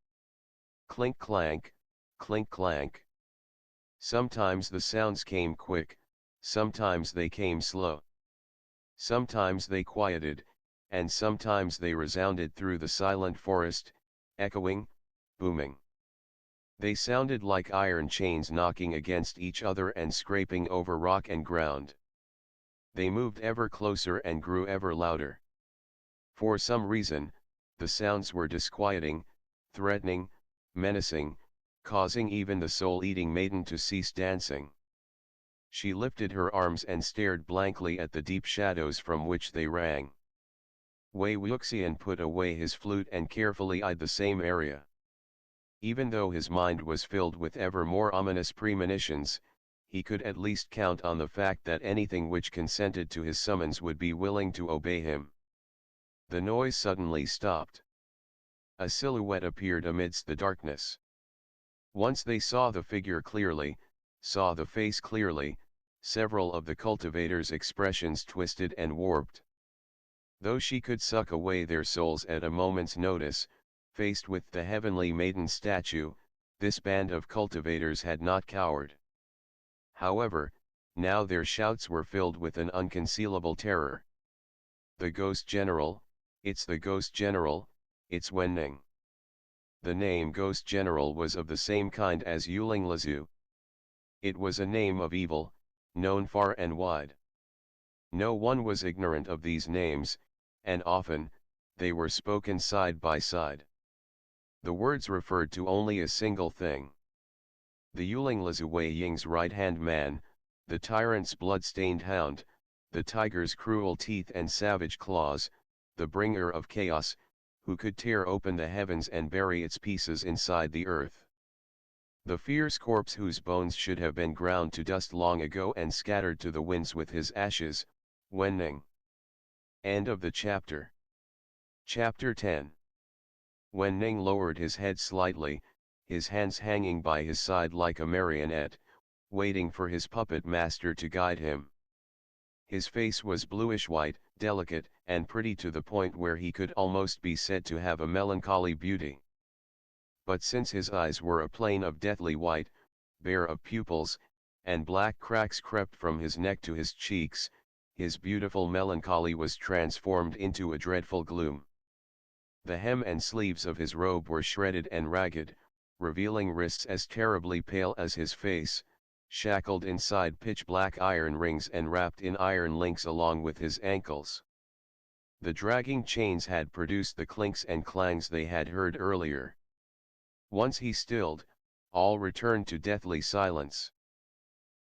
Clink clank, clink clank. Sometimes the sounds came quick, sometimes they came slow. Sometimes they quieted, and sometimes they resounded through the silent forest, echoing, booming. They sounded like iron chains knocking against each other and scraping over rock and ground. They moved ever closer and grew ever louder. For some reason, the sounds were disquieting, threatening, menacing, causing even the soul-eating maiden to cease dancing. She lifted her arms and stared blankly at the deep shadows from which they rang. Wei Wuxian put away his flute and carefully eyed the same area. Even though his mind was filled with ever more ominous premonitions, he could at least count on the fact that anything which consented to his summons would be willing to obey him. The noise suddenly stopped. A silhouette appeared amidst the darkness. Once they saw the figure clearly, saw the face clearly, several of the cultivators' expressions twisted and warped. Though she could suck away their souls at a moment's notice, faced with the heavenly maiden statue, this band of cultivators had not cowered. However, now their shouts were filled with an unconcealable terror. "The Ghost General, it's the Ghost General, it's Wenning." The name Ghost General was of the same kind as Yuling Lizu. It was a name of evil, known far and wide. No one was ignorant of these names, and often, they were spoken side by side. The words referred to only a single thing. The Yuling Lizu Wei Ying's right-hand man, the tyrant's blood-stained hound, the tiger's cruel teeth and savage claws, the bringer of chaos, who could tear open the heavens and bury its pieces inside the earth. The fierce corpse whose bones should have been ground to dust long ago and scattered to the winds with his ashes, Wenning. End of the chapter. Chapter 10. Wenning lowered his head slightly, his hands hanging by his side like a marionette, waiting for his puppet master to guide him. His face was bluish-white, delicate, and pretty to the point where he could almost be said to have a melancholy beauty. But since his eyes were a plain of deathly white, bare of pupils, and black cracks crept from his neck to his cheeks, his beautiful melancholy was transformed into a dreadful gloom. The hem and sleeves of his robe were shredded and ragged, revealing wrists as terribly pale as his face, shackled inside pitch-black iron rings and wrapped in iron links along with his ankles. The dragging chains had produced the clinks and clangs they had heard earlier. Once he stilled, all returned to deathly silence.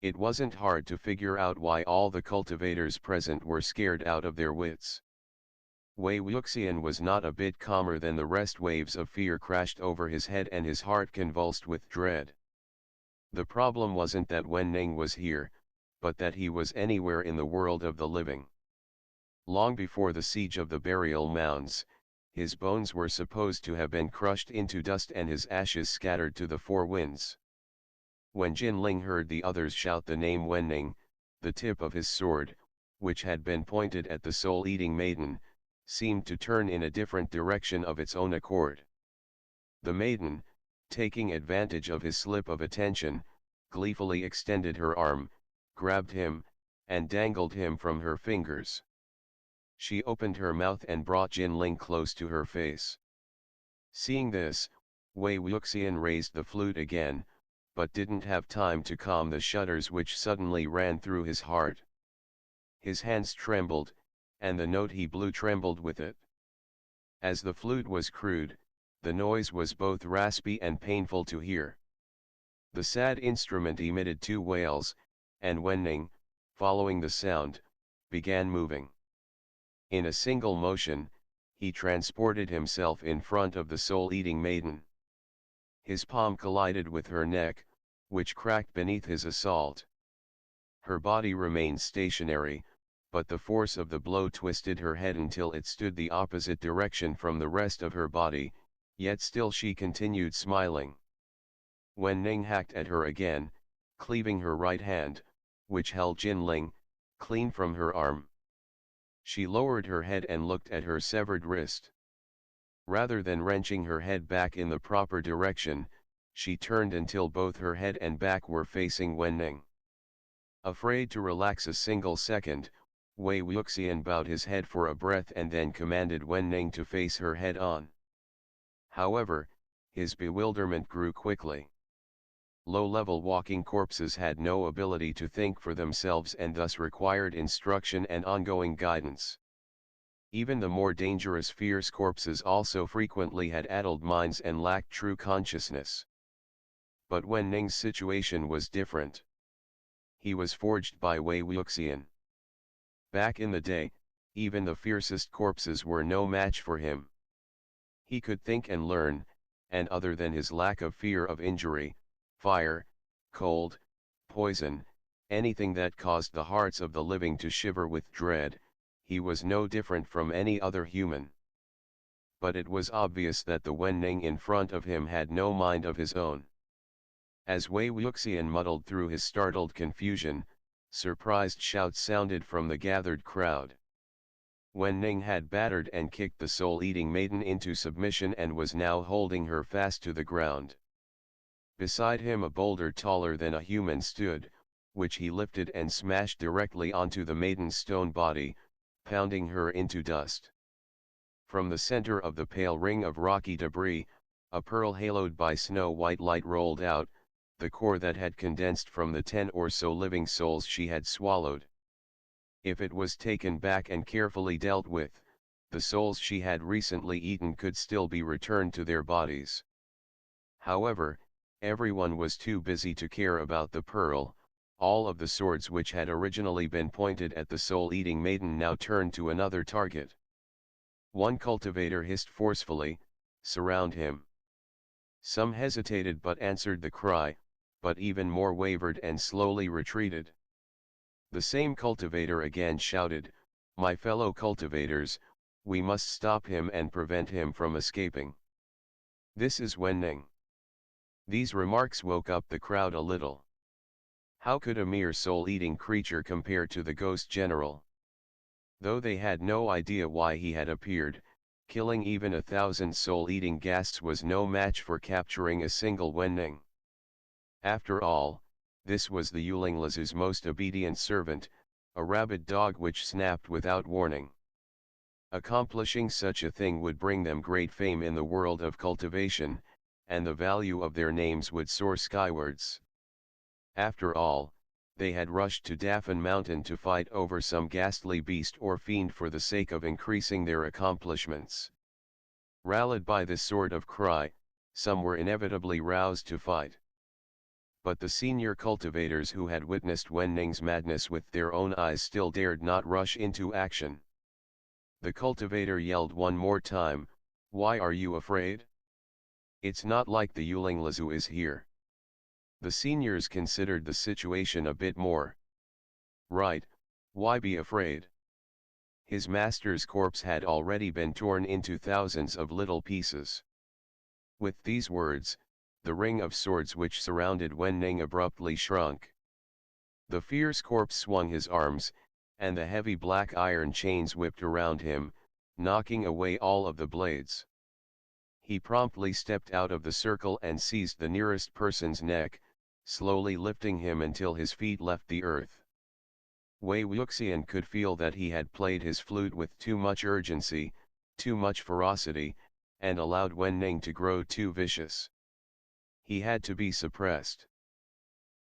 It wasn't hard to figure out why all the cultivators present were scared out of their wits. Wei Wuxian was not a bit calmer than the rest. Waves of fear crashed over his head and his heart convulsed with dread. The problem wasn't that Wenning was here, but that he was anywhere in the world of the living. Long before the siege of the burial mounds, his bones were supposed to have been crushed into dust and his ashes scattered to the four winds. When Jin Ling heard the others shout the name Wenning, the tip of his sword, which had been pointed at the soul-eating maiden, seemed to turn in a different direction of its own accord. The maiden, taking advantage of his slip of attention, gleefully extended her arm, grabbed him, and dangled him from her fingers. She opened her mouth and brought Jin Ling close to her face. Seeing this, Wei Wuxian raised the flute again, but didn't have time to calm the shudders which suddenly ran through his heart. His hands trembled, and the note he blew trembled with it. As the flute was crude, the noise was both raspy and painful to hear. The sad instrument emitted two wails, and Wenning, following the sound, began moving. In a single motion, he transported himself in front of the soul-eating maiden. His palm collided with her neck, which cracked beneath his assault. Her body remained stationary, but the force of the blow twisted her head until it stood the opposite direction from the rest of her body, yet still she continued smiling. Wen Ning hacked at her again, cleaving her right hand, which held Jin Ling, clean from her arm. She lowered her head and looked at her severed wrist. Rather than wrenching her head back in the proper direction, she turned until both her head and back were facing Wen Ning. Afraid to relax a single second, Wei Wuxian bowed his head for a breath and then commanded Wen Ning to face her head on. However, his bewilderment grew quickly. Low-level walking corpses had no ability to think for themselves and thus required instruction and ongoing guidance. Even the more dangerous fierce corpses also frequently had addled minds and lacked true consciousness. But Wen Ning's situation was different. He was forged by Wei Wuxian. Back in the day, even the fiercest corpses were no match for him. He could think and learn, and other than his lack of fear of injury, fire, cold, poison, anything that caused the hearts of the living to shiver with dread, he was no different from any other human. But it was obvious that the Wen Ning in front of him had no mind of his own. As Wei Wuxian muddled through his startled confusion, surprised shouts sounded from the gathered crowd. Wen Ning had battered and kicked the soul-eating maiden into submission and was now holding her fast to the ground. Beside him a boulder taller than a human stood, which he lifted and smashed directly onto the maiden's stone body, pounding her into dust. From the center of the pale ring of rocky debris, a pearl haloed by snow-white light rolled out, the core that had condensed from the 10 or so living souls she had swallowed. If it was taken back and carefully dealt with, the souls she had recently eaten could still be returned to their bodies. However, everyone was too busy to care about the pearl. All of the swords which had originally been pointed at the soul-eating maiden now turned to another target. One cultivator hissed forcefully, "Surround him." Some hesitated but answered the cry, but even more wavered and slowly retreated. The same cultivator again shouted, "My fellow cultivators, we must stop him and prevent him from escaping. This is Wen Ning." These remarks woke up the crowd a little. How could a mere soul-eating creature compare to the ghost general? Though they had no idea why he had appeared, killing even 1,000 soul-eating ghasts was no match for capturing a single Wen Ning. After all, this was the Yulinglazu's most obedient servant, a rabid dog which snapped without warning. Accomplishing such a thing would bring them great fame in the world of cultivation, and the value of their names would soar skywards. After all, they had rushed to Dafan Mountain to fight over some ghastly beast or fiend for the sake of increasing their accomplishments. Rallied by this sort of cry, some were inevitably roused to fight. But the senior cultivators who had witnessed Wen Ning's madness with their own eyes still dared not rush into action. The cultivator yelled one more time, "Why are you afraid? It's not like the Yulinglazu is here." The seniors considered the situation a bit more. Right, why be afraid? His master's corpse had already been torn into thousands of little pieces. With these words, the ring of swords which surrounded Wen Ning abruptly shrunk. The fierce corpse swung his arms, and the heavy black iron chains whipped around him, knocking away all of the blades. He promptly stepped out of the circle and seized the nearest person's neck, slowly lifting him until his feet left the earth. Wei Wuxian could feel that he had played his flute with too much urgency, too much ferocity, and allowed Wen Ning to grow too vicious. He had to be suppressed.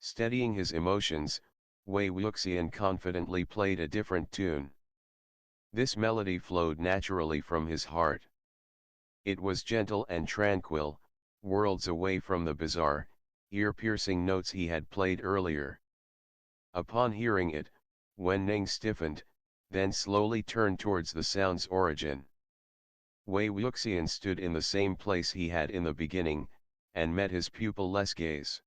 Steadying his emotions, Wei Wuxian confidently played a different tune. This melody flowed naturally from his heart. It was gentle and tranquil, worlds away from the bizarre, ear-piercing notes he had played earlier. Upon hearing it, Wen Ning stiffened, then slowly turned towards the sound's origin. Wei Wuxian stood in the same place he had in the beginning, and met his pupil-less gaze.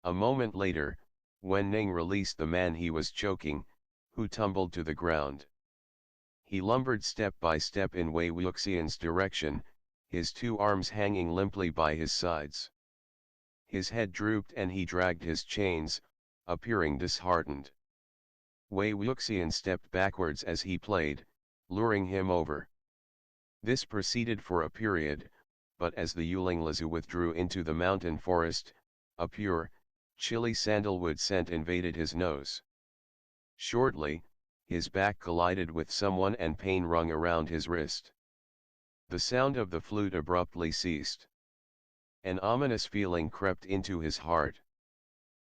A moment later, Wen Ning released the man he was choking, who tumbled to the ground. He lumbered step by step in Wei Wuxian's direction, his two arms hanging limply by his sides. His head drooped and he dragged his chains, appearing disheartened. Wei Wuxian stepped backwards as he played, luring him over. This proceeded for a period, but as the Yulinglazu withdrew into the mountain forest, a pure, chilly sandalwood scent invaded his nose. Shortly, his back collided with someone and pain wrung around his wrist. The sound of the flute abruptly ceased. An ominous feeling crept into his heart.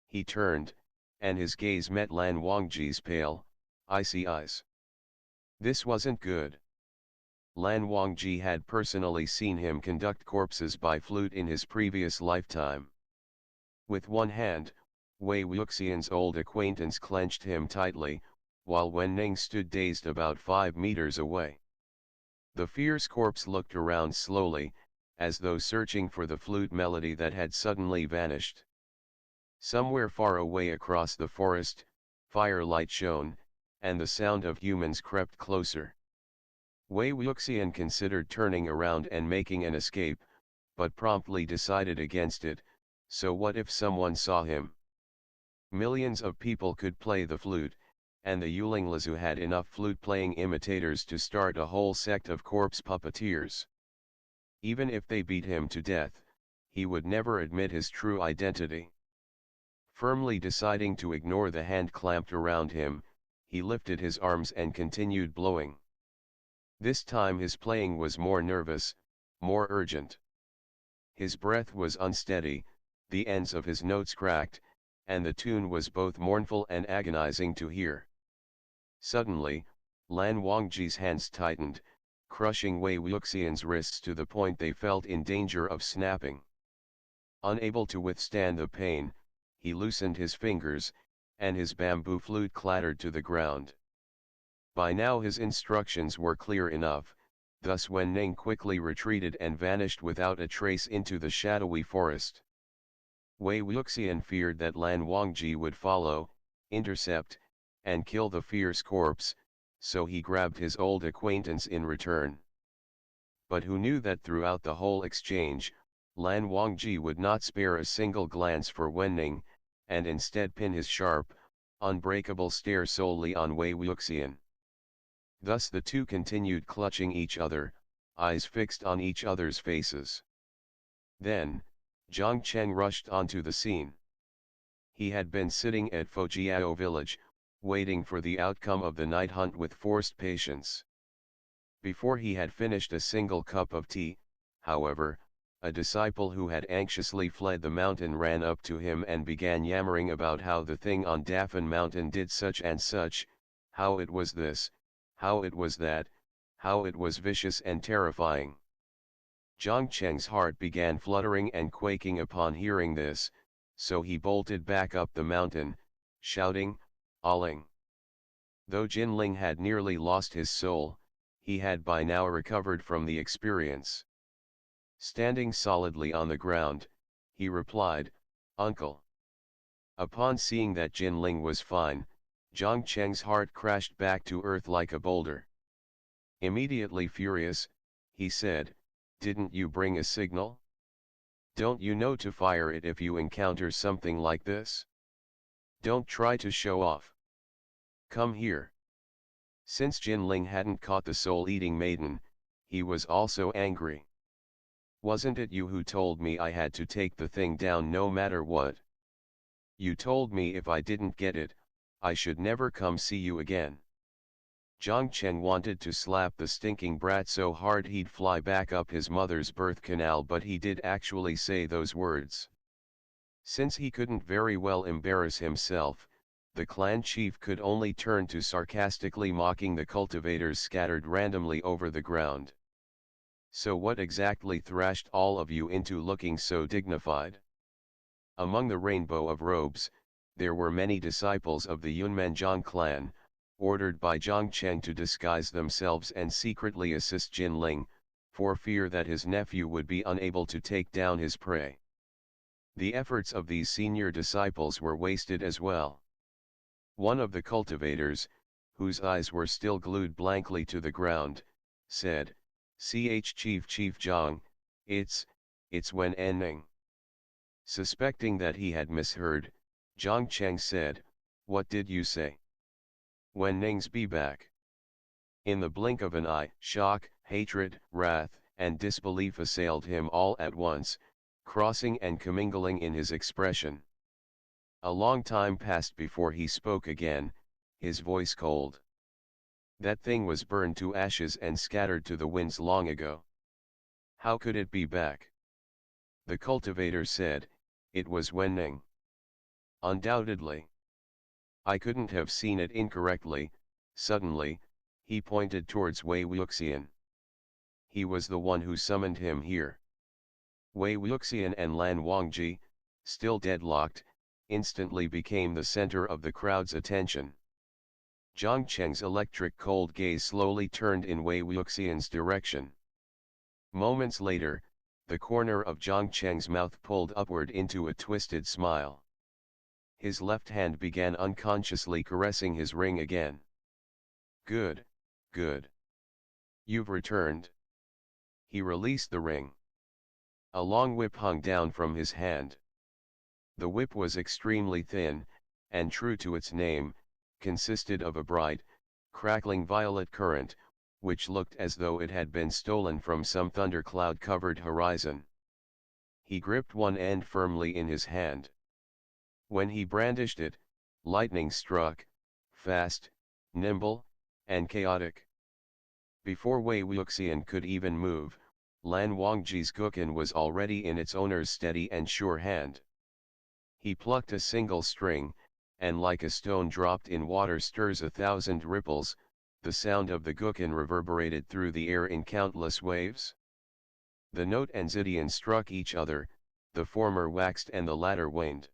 He turned, and his gaze met Lan Wangji's pale, icy eyes. This wasn't good. Lan Wangji had personally seen him conduct corpses by flute in his previous lifetime. With one hand, Wei Wuxian's old acquaintance clenched him tightly, while Wen Ning stood dazed about 5 meters away. The fierce corpse looked around slowly, as though searching for the flute melody that had suddenly vanished. Somewhere far away across the forest, firelight shone, and the sound of humans crept closer. Wei Wuxian considered turning around and making an escape, but promptly decided against it. So what if someone saw him? Millions of people could play the flute, and the Yulinglazu had enough flute-playing imitators to start a whole sect of corpse puppeteers. Even if they beat him to death, he would never admit his true identity. Firmly deciding to ignore the hand clamped around him, he lifted his arms and continued blowing. This time his playing was more nervous, more urgent. His breath was unsteady, the ends of his notes cracked, and the tune was both mournful and agonizing to hear. Suddenly, Lan Wangji's hands tightened, crushing Wei Wuxian's wrists to the point they felt in danger of snapping. Unable to withstand the pain, he loosened his fingers, and his bamboo flute clattered to the ground. By now his instructions were clear enough, thus Wen Ning quickly retreated and vanished without a trace into the shadowy forest. Wei Wuxian feared that Lan Wangji would follow, intercept, and kill the fierce corpse, so he grabbed his old acquaintance in return. But who knew that throughout the whole exchange, Lan Wangji would not spare a single glance for Wen Ning, and instead pin his sharp, unbreakable stare solely on Wei Wuxian. Thus the two continued clutching each other, eyes fixed on each other's faces. Then, Cheng rushed onto the scene. He had been sitting at Fojiao village, waiting for the outcome of the night hunt with forced patience. Before he had finished a single cup of tea, however, a disciple who had anxiously fled the mountain ran up to him and began yammering about how the thing on Dafan mountain did such and such, how it was this, how it was that, how it was vicious and terrifying. Cheng's heart began fluttering and quaking upon hearing this, so he bolted back up the mountain, shouting, "Aling!" Though Jin Ling had nearly lost his soul, he had by now recovered from the experience. Standing solidly on the ground, he replied, "Uncle." Upon seeing that Jin Ling was fine, Cheng's heart crashed back to earth like a boulder. Immediately furious, he said, "Didn't you bring a signal? Don't you know to fire it if you encounter something like this? Don't try to show off. Come here." Since Jin Ling hadn't caught the soul-eating maiden, he was also angry. "Wasn't it you who told me I had to take the thing down no matter what? You told me if I didn't get it, I should never come see you again." Cheng wanted to slap the stinking brat so hard he'd fly back up his mother's birth canal, but he did actually say those words. Since he couldn't very well embarrass himself, the clan chief could only turn to sarcastically mocking the cultivators scattered randomly over the ground. "So what exactly thrashed all of you into looking so dignified?" Among the rainbow of robes, there were many disciples of the Yunmenjiang clan, ordered by Cheng to disguise themselves and secretly assist Jin Ling, for fear that his nephew would be unable to take down his prey. The efforts of these senior disciples were wasted as well. One of the cultivators, whose eyes were still glued blankly to the ground, said, Chief Jiang, it's Wen Ning. Suspecting that he had misheard, Zhang Cheng said, what did you say? Wen Ning's be back. In the blink of an eye, shock, hatred, wrath, and disbelief assailed him all at once, crossing and commingling in his expression. A long time passed before he spoke again, his voice cold. That thing was burned to ashes and scattered to the winds long ago. How could it be back? The cultivator said, it was Wen Ning. Undoubtedly. I couldn't have seen it incorrectly. Suddenly, he pointed towards Wei Wuxian. He was the one who summoned him here. Wei Wuxian and Lan Wangji, still deadlocked, instantly became the center of the crowd's attention. Zhang Cheng's electric cold gaze slowly turned in Wei Wuxian's direction. Moments later, the corner of Zhang Cheng's mouth pulled upward into a twisted smile. His left hand began unconsciously caressing his ring again. Good, good. You've returned. He released the ring. A long whip hung down from his hand. The whip was extremely thin, and true to its name, consisted of a bright, crackling violet current, which looked as though it had been stolen from some thundercloud-covered horizon. He gripped one end firmly in his hand. When he brandished it, lightning struck, fast, nimble, and chaotic. Before Wei Wuxian could even move, Lan Wangji's guqin was already in its owner's steady and sure hand. He plucked a single string, and like a stone dropped in water stirs 1,000 ripples, the sound of the guqin reverberated through the air in countless waves. The note and zidian struck each other, the former waxed and the latter waned.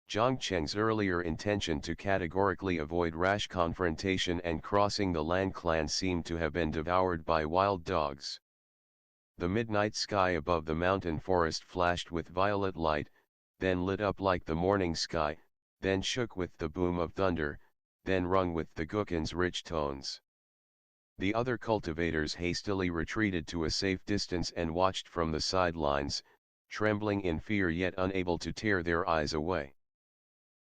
Zhang Cheng's earlier intention to categorically avoid rash confrontation and crossing the Lan clan seemed to have been devoured by wild dogs. The midnight sky above the mountain forest flashed with violet light, then lit up like the morning sky, then shook with the boom of thunder, then rung with the guqin's rich tones. The other cultivators hastily retreated to a safe distance and watched from the sidelines, trembling in fear yet unable to tear their eyes away.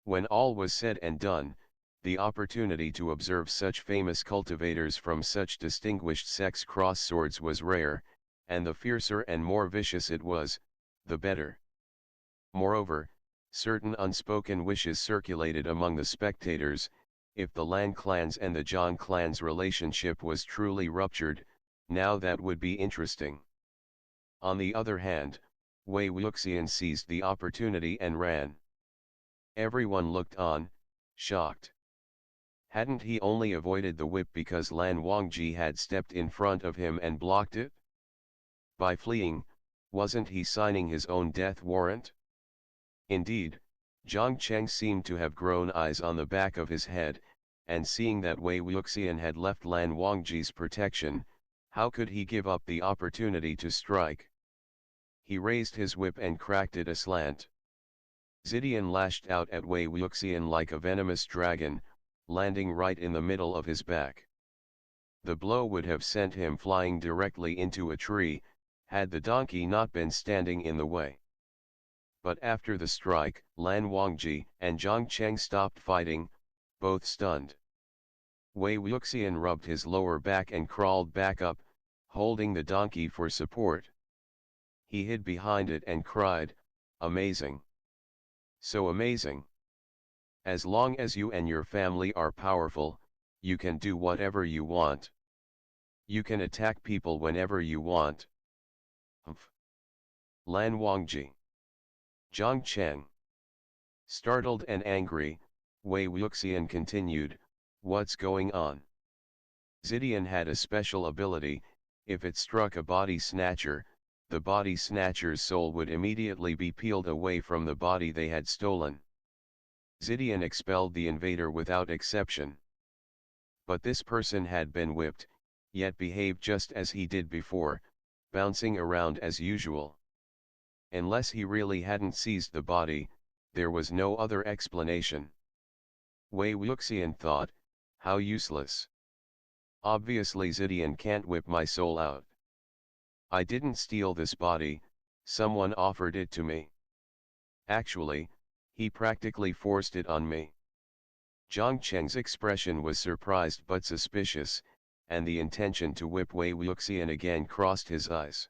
When all was said and done, the opportunity to observe such famous cultivators from such distinguished sects cross swords was rare, and the fiercer and more vicious it was, the better. Moreover, certain unspoken wishes circulated among the spectators. If the Lan clans and the Jiang clan's relationship was truly ruptured, now that would be interesting. On the other hand, Wei Wuxian seized the opportunity and ran. Everyone looked on, shocked. Hadn't he only avoided the whip because Lan Wangji had stepped in front of him and blocked it? By fleeing, wasn't he signing his own death warrant? Indeed, Zhang Cheng seemed to have grown eyes on the back of his head, and seeing that Wei Wuxian had left Lan Wangji's protection, how could he give up the opportunity to strike? He raised his whip and cracked it aslant. Zidian lashed out at Wei Wuxian like a venomous dragon, landing right in the middle of his back. The blow would have sent him flying directly into a tree, had the donkey not been standing in the way. But after the strike, Lan Wangji and Zhang Cheng stopped fighting, both stunned. Wei Wuxian rubbed his lower back and crawled back up, holding the donkey for support. He hid behind it and cried, "Amazing! So amazing! As long as you and your family are powerful, you can do whatever you want. You can attack people whenever you want." Humph. Lan Wangji. Zhang Cheng. Startled and angry, Wei Wuxian continued, "What's going on?" Zidian had a special ability. If it struck a body snatcher, the body snatcher's soul would immediately be peeled away from the body they had stolen. Zidian expelled the invader without exception. But this person had been whipped, yet behaved just as he did before, bouncing around as usual. Unless he really hadn't seized the body, there was no other explanation. Wei Wuxian thought, How useless. Obviously Zidian can't whip my soul out. I didn't steal this body, someone offered it to me. Actually, he practically forced it on me. Jiang Cheng's expression was surprised but suspicious, and the intention to whip Wei Wuxian again crossed his eyes.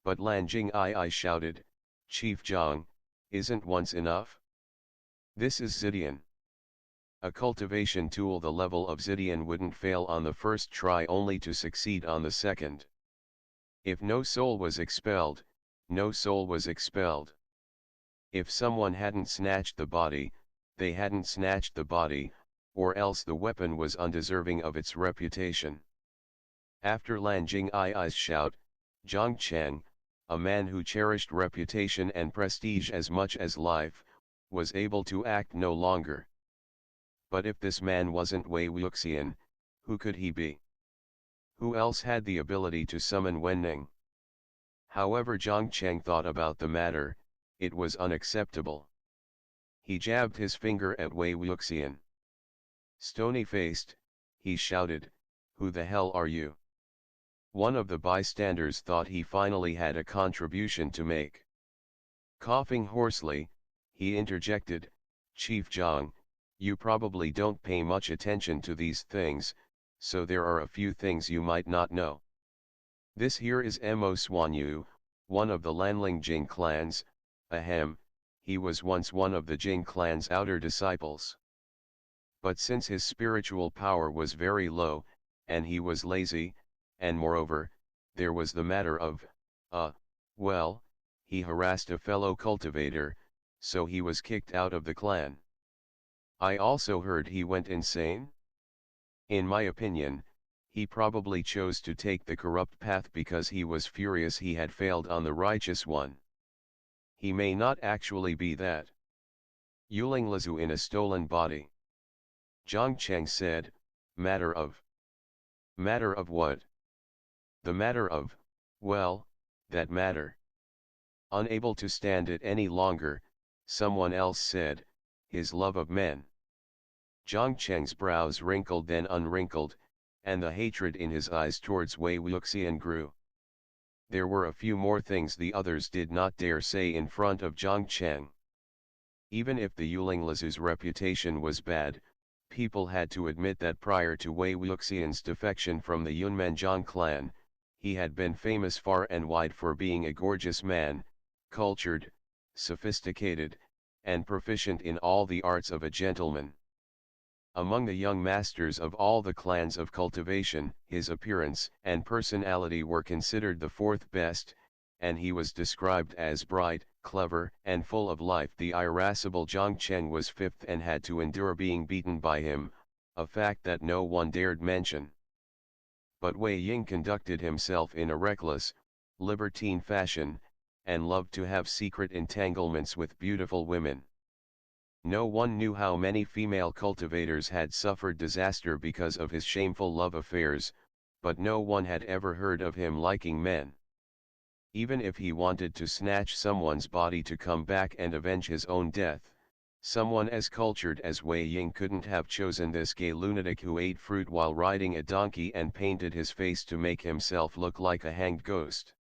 But Lan Wangji shouted, "Chief Jiang, isn't once enough? This is Zidian. A cultivation tool. The level of Zidian wouldn't fail on the first try only to succeed on the second. If no soul was expelled, no soul was expelled. If someone hadn't snatched the body, they hadn't snatched the body, or else the weapon was undeserving of its reputation." After Lan Wangji's shout, Jiang Cheng, a man who cherished reputation and prestige as much as life, was able to act no longer. But if this man wasn't Wei Wuxian, who could he be? Who else had the ability to summon Wenning? However Jiang Cheng thought about the matter, it was unacceptable. He jabbed his finger at Wei Wuxian. Stony-faced, he shouted, "Who the hell are you?" One of the bystanders thought he finally had a contribution to make. Coughing hoarsely, he interjected, "Chief Jiang, you probably don't pay much attention to these things, so there are a few things you might not know. This here is Mo Xuanyu, one of the Lanling Jing clans, ahem, he was once one of the Jing clan's outer disciples. But since his spiritual power was very low, and he was lazy, and moreover, there was the matter of, well, he harassed a fellow cultivator, so he was kicked out of the clan. I also heard he went insane? In my opinion, he probably chose to take the corrupt path because he was furious he had failed on the righteous one. He may not actually be that. Yuling Lizu in a stolen body." Jiang Cheng said, Matter of what? The matter of, well, that matter." Unable to stand it any longer, someone else said, "His love of men." Jiang Cheng's brows wrinkled then unwrinkled, and the hatred in his eyes towards Wei Wuxian grew. There were a few more things the others did not dare say in front of Jiang Cheng. Even if the Yuling Lizu's reputation was bad, people had to admit that prior to Wei Wuxian's defection from the Yunmenjiang clan, he had been famous far and wide for being a gorgeous man, cultured, sophisticated, and proficient in all the arts of a gentleman. Among the young masters of all the clans of cultivation, his appearance and personality were considered the fourth best, and he was described as bright, clever, and full of life. The irascible Jiang Cheng was fifth and had to endure being beaten by him, a fact that no one dared mention. But Wei Ying conducted himself in a reckless, libertine fashion, and loved to have secret entanglements with beautiful women. No one knew how many female cultivators had suffered disaster because of his shameful love affairs, but no one had ever heard of him liking men. Even if he wanted to snatch someone's body to come back and avenge his own death, someone as cultured as Wei Ying couldn't have chosen this gay lunatic who ate fruit while riding a donkey and painted his face to make himself look like a hanged ghost.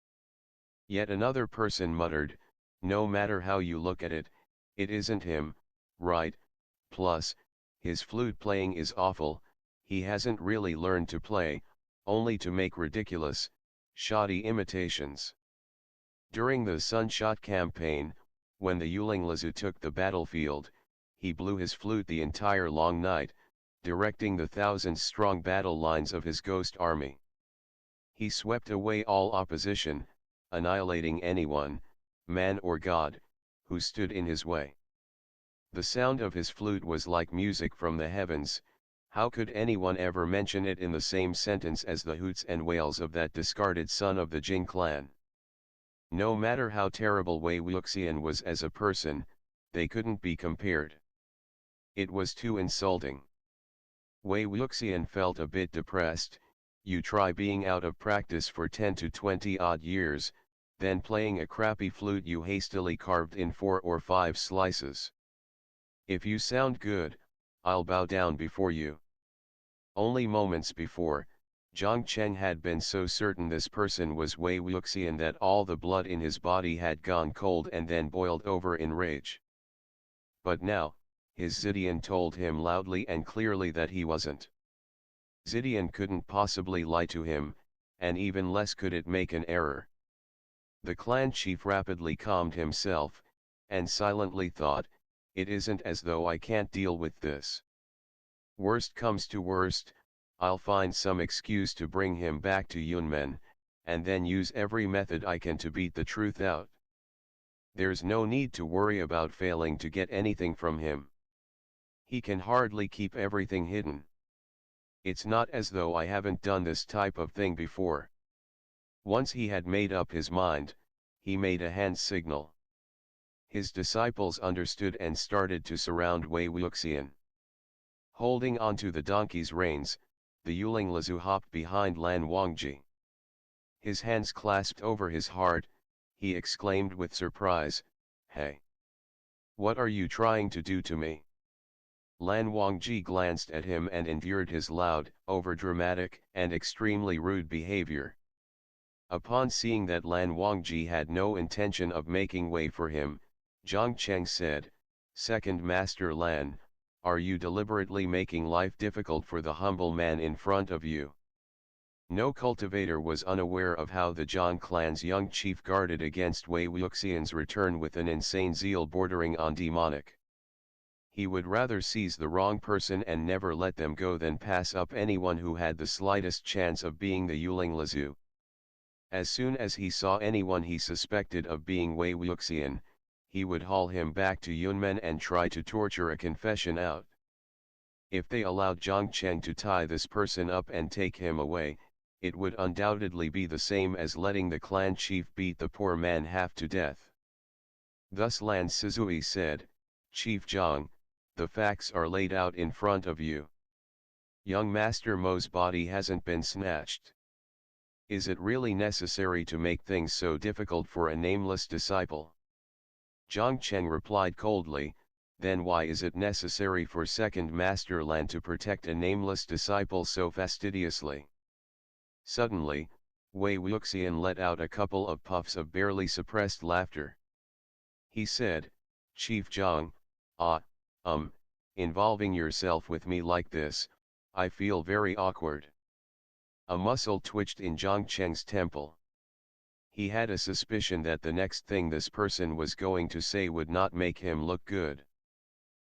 Yet another person muttered, "No matter how you look at it, it isn't him, right? Plus, his flute playing is awful, he hasn't really learned to play, only to make ridiculous, shoddy imitations." During the Sunshot campaign, when the Yuling Lizu took the battlefield, he blew his flute the entire long night, directing the thousand-strong battle lines of his ghost army. He swept away all opposition, annihilating anyone, man or god, who stood in his way. The sound of his flute was like music from the heavens. How could anyone ever mention it in the same sentence as the hoots and wails of that discarded son of the Jing clan? No matter how terrible Wei Wuxian was as a person, they couldn't be compared. It was too insulting. Wei Wuxian felt a bit depressed. You try being out of practice for 10 to 20 odd years, then playing a crappy flute you hastily carved in 4 or 5 slices. If you sound good, I'll bow down before you. Only moments before, Jiang Cheng had been so certain this person was Wei Wuxian that all the blood in his body had gone cold and then boiled over in rage. But now, his Zidian told him loudly and clearly that he wasn't. Zidian couldn't possibly lie to him, and even less could it make an error. The clan chief rapidly calmed himself, and silently thought, it isn't as though I can't deal with this. Worst comes to worst, I'll find some excuse to bring him back to Yunmen, and then use every method I can to beat the truth out. There's no need to worry about failing to get anything from him. He can hardly keep everything hidden. It's not as though I haven't done this type of thing before. Once he had made up his mind, he made a hand signal. His disciples understood and started to surround Wei Wuxian. Holding onto the donkey's reins, the Yuling Lizu hopped behind Lan Wangji. His hands clasped over his heart, he exclaimed with surprise, "Hey! What are you trying to do to me?" Lan Wangji glanced at him and endured his loud, overdramatic, and extremely rude behavior. Upon seeing that Lan Wangji had no intention of making way for him, Jiang Cheng said, "Second Master Lan, are you deliberately making life difficult for the humble man in front of you?" No cultivator was unaware of how the Jiang clan's young chief guarded against Wei Wuxian's return with an insane zeal bordering on demonic. He would rather seize the wrong person and never let them go than pass up anyone who had the slightest chance of being the Yuling Lizu. As soon as he saw anyone he suspected of being Wei Wuxian, he would haul him back to Yunmen and try to torture a confession out. If they allowed Jiang Cheng to tie this person up and take him away, it would undoubtedly be the same as letting the clan chief beat the poor man half to death. Thus Lan Sizui said, "Chief Jiang, the facts are laid out in front of you. Young Master Mo's body hasn't been snatched. Is it really necessary to make things so difficult for a nameless disciple?" Jiang Cheng replied coldly, "Then why is it necessary for Second Master Lan to protect a nameless disciple so fastidiously?" Suddenly, Wei Wuxian let out a couple of puffs of barely suppressed laughter. He said, "Chief Jiang, involving yourself with me like this, I feel very awkward." A muscle twitched in Jiang Cheng's temple. He had a suspicion that the next thing this person was going to say would not make him look good.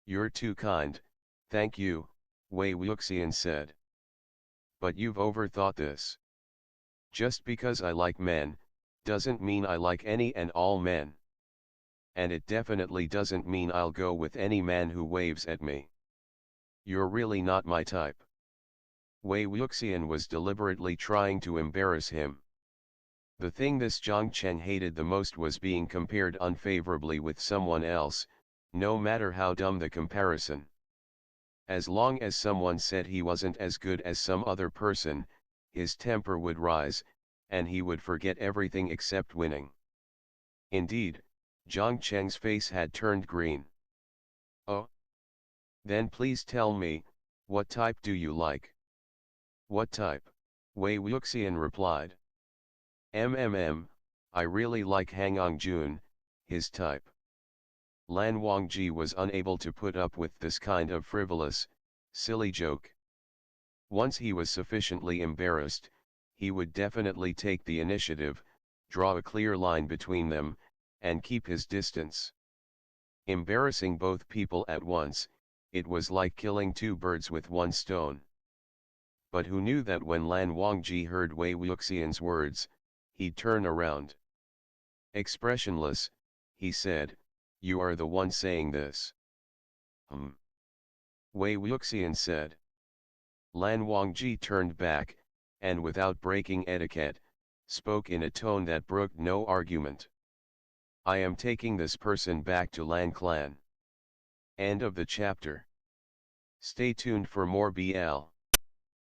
"You're too kind, thank you," Wei Wuxian said. "But you've overthought this. Just because I like men, doesn't mean I like any and all men. And it definitely doesn't mean I'll go with any man who waves at me. You're really not my type." Wei Wuxian was deliberately trying to embarrass him. The thing this Jiang Cheng hated the most was being compared unfavorably with someone else, no matter how dumb the comparison. As long as someone said he wasn't as good as some other person, his temper would rise, and he would forget everything except winning. Indeed, Jiang Cheng's face had turned green. "Oh? Then please tell me, what type do you like?" "What type?" Wei Wuxian replied. I really like Hangang Jun, his type." Lan Wangji was unable to put up with this kind of frivolous, silly joke. Once he was sufficiently embarrassed, he would definitely take the initiative, draw a clear line between them, and keep his distance. Embarrassing both people at once, it was like killing two birds with one stone. But who knew that when Lan Wangji heard Wei Wuxian's words, he'd turn around. Expressionless, he said, "You are the one saying this." Wei Wuxian said. Lan Wangji turned back, and without breaking etiquette, spoke in a tone that brooked no argument. "I am taking this person back to Lan Clan." End of the chapter. Stay tuned for more BL.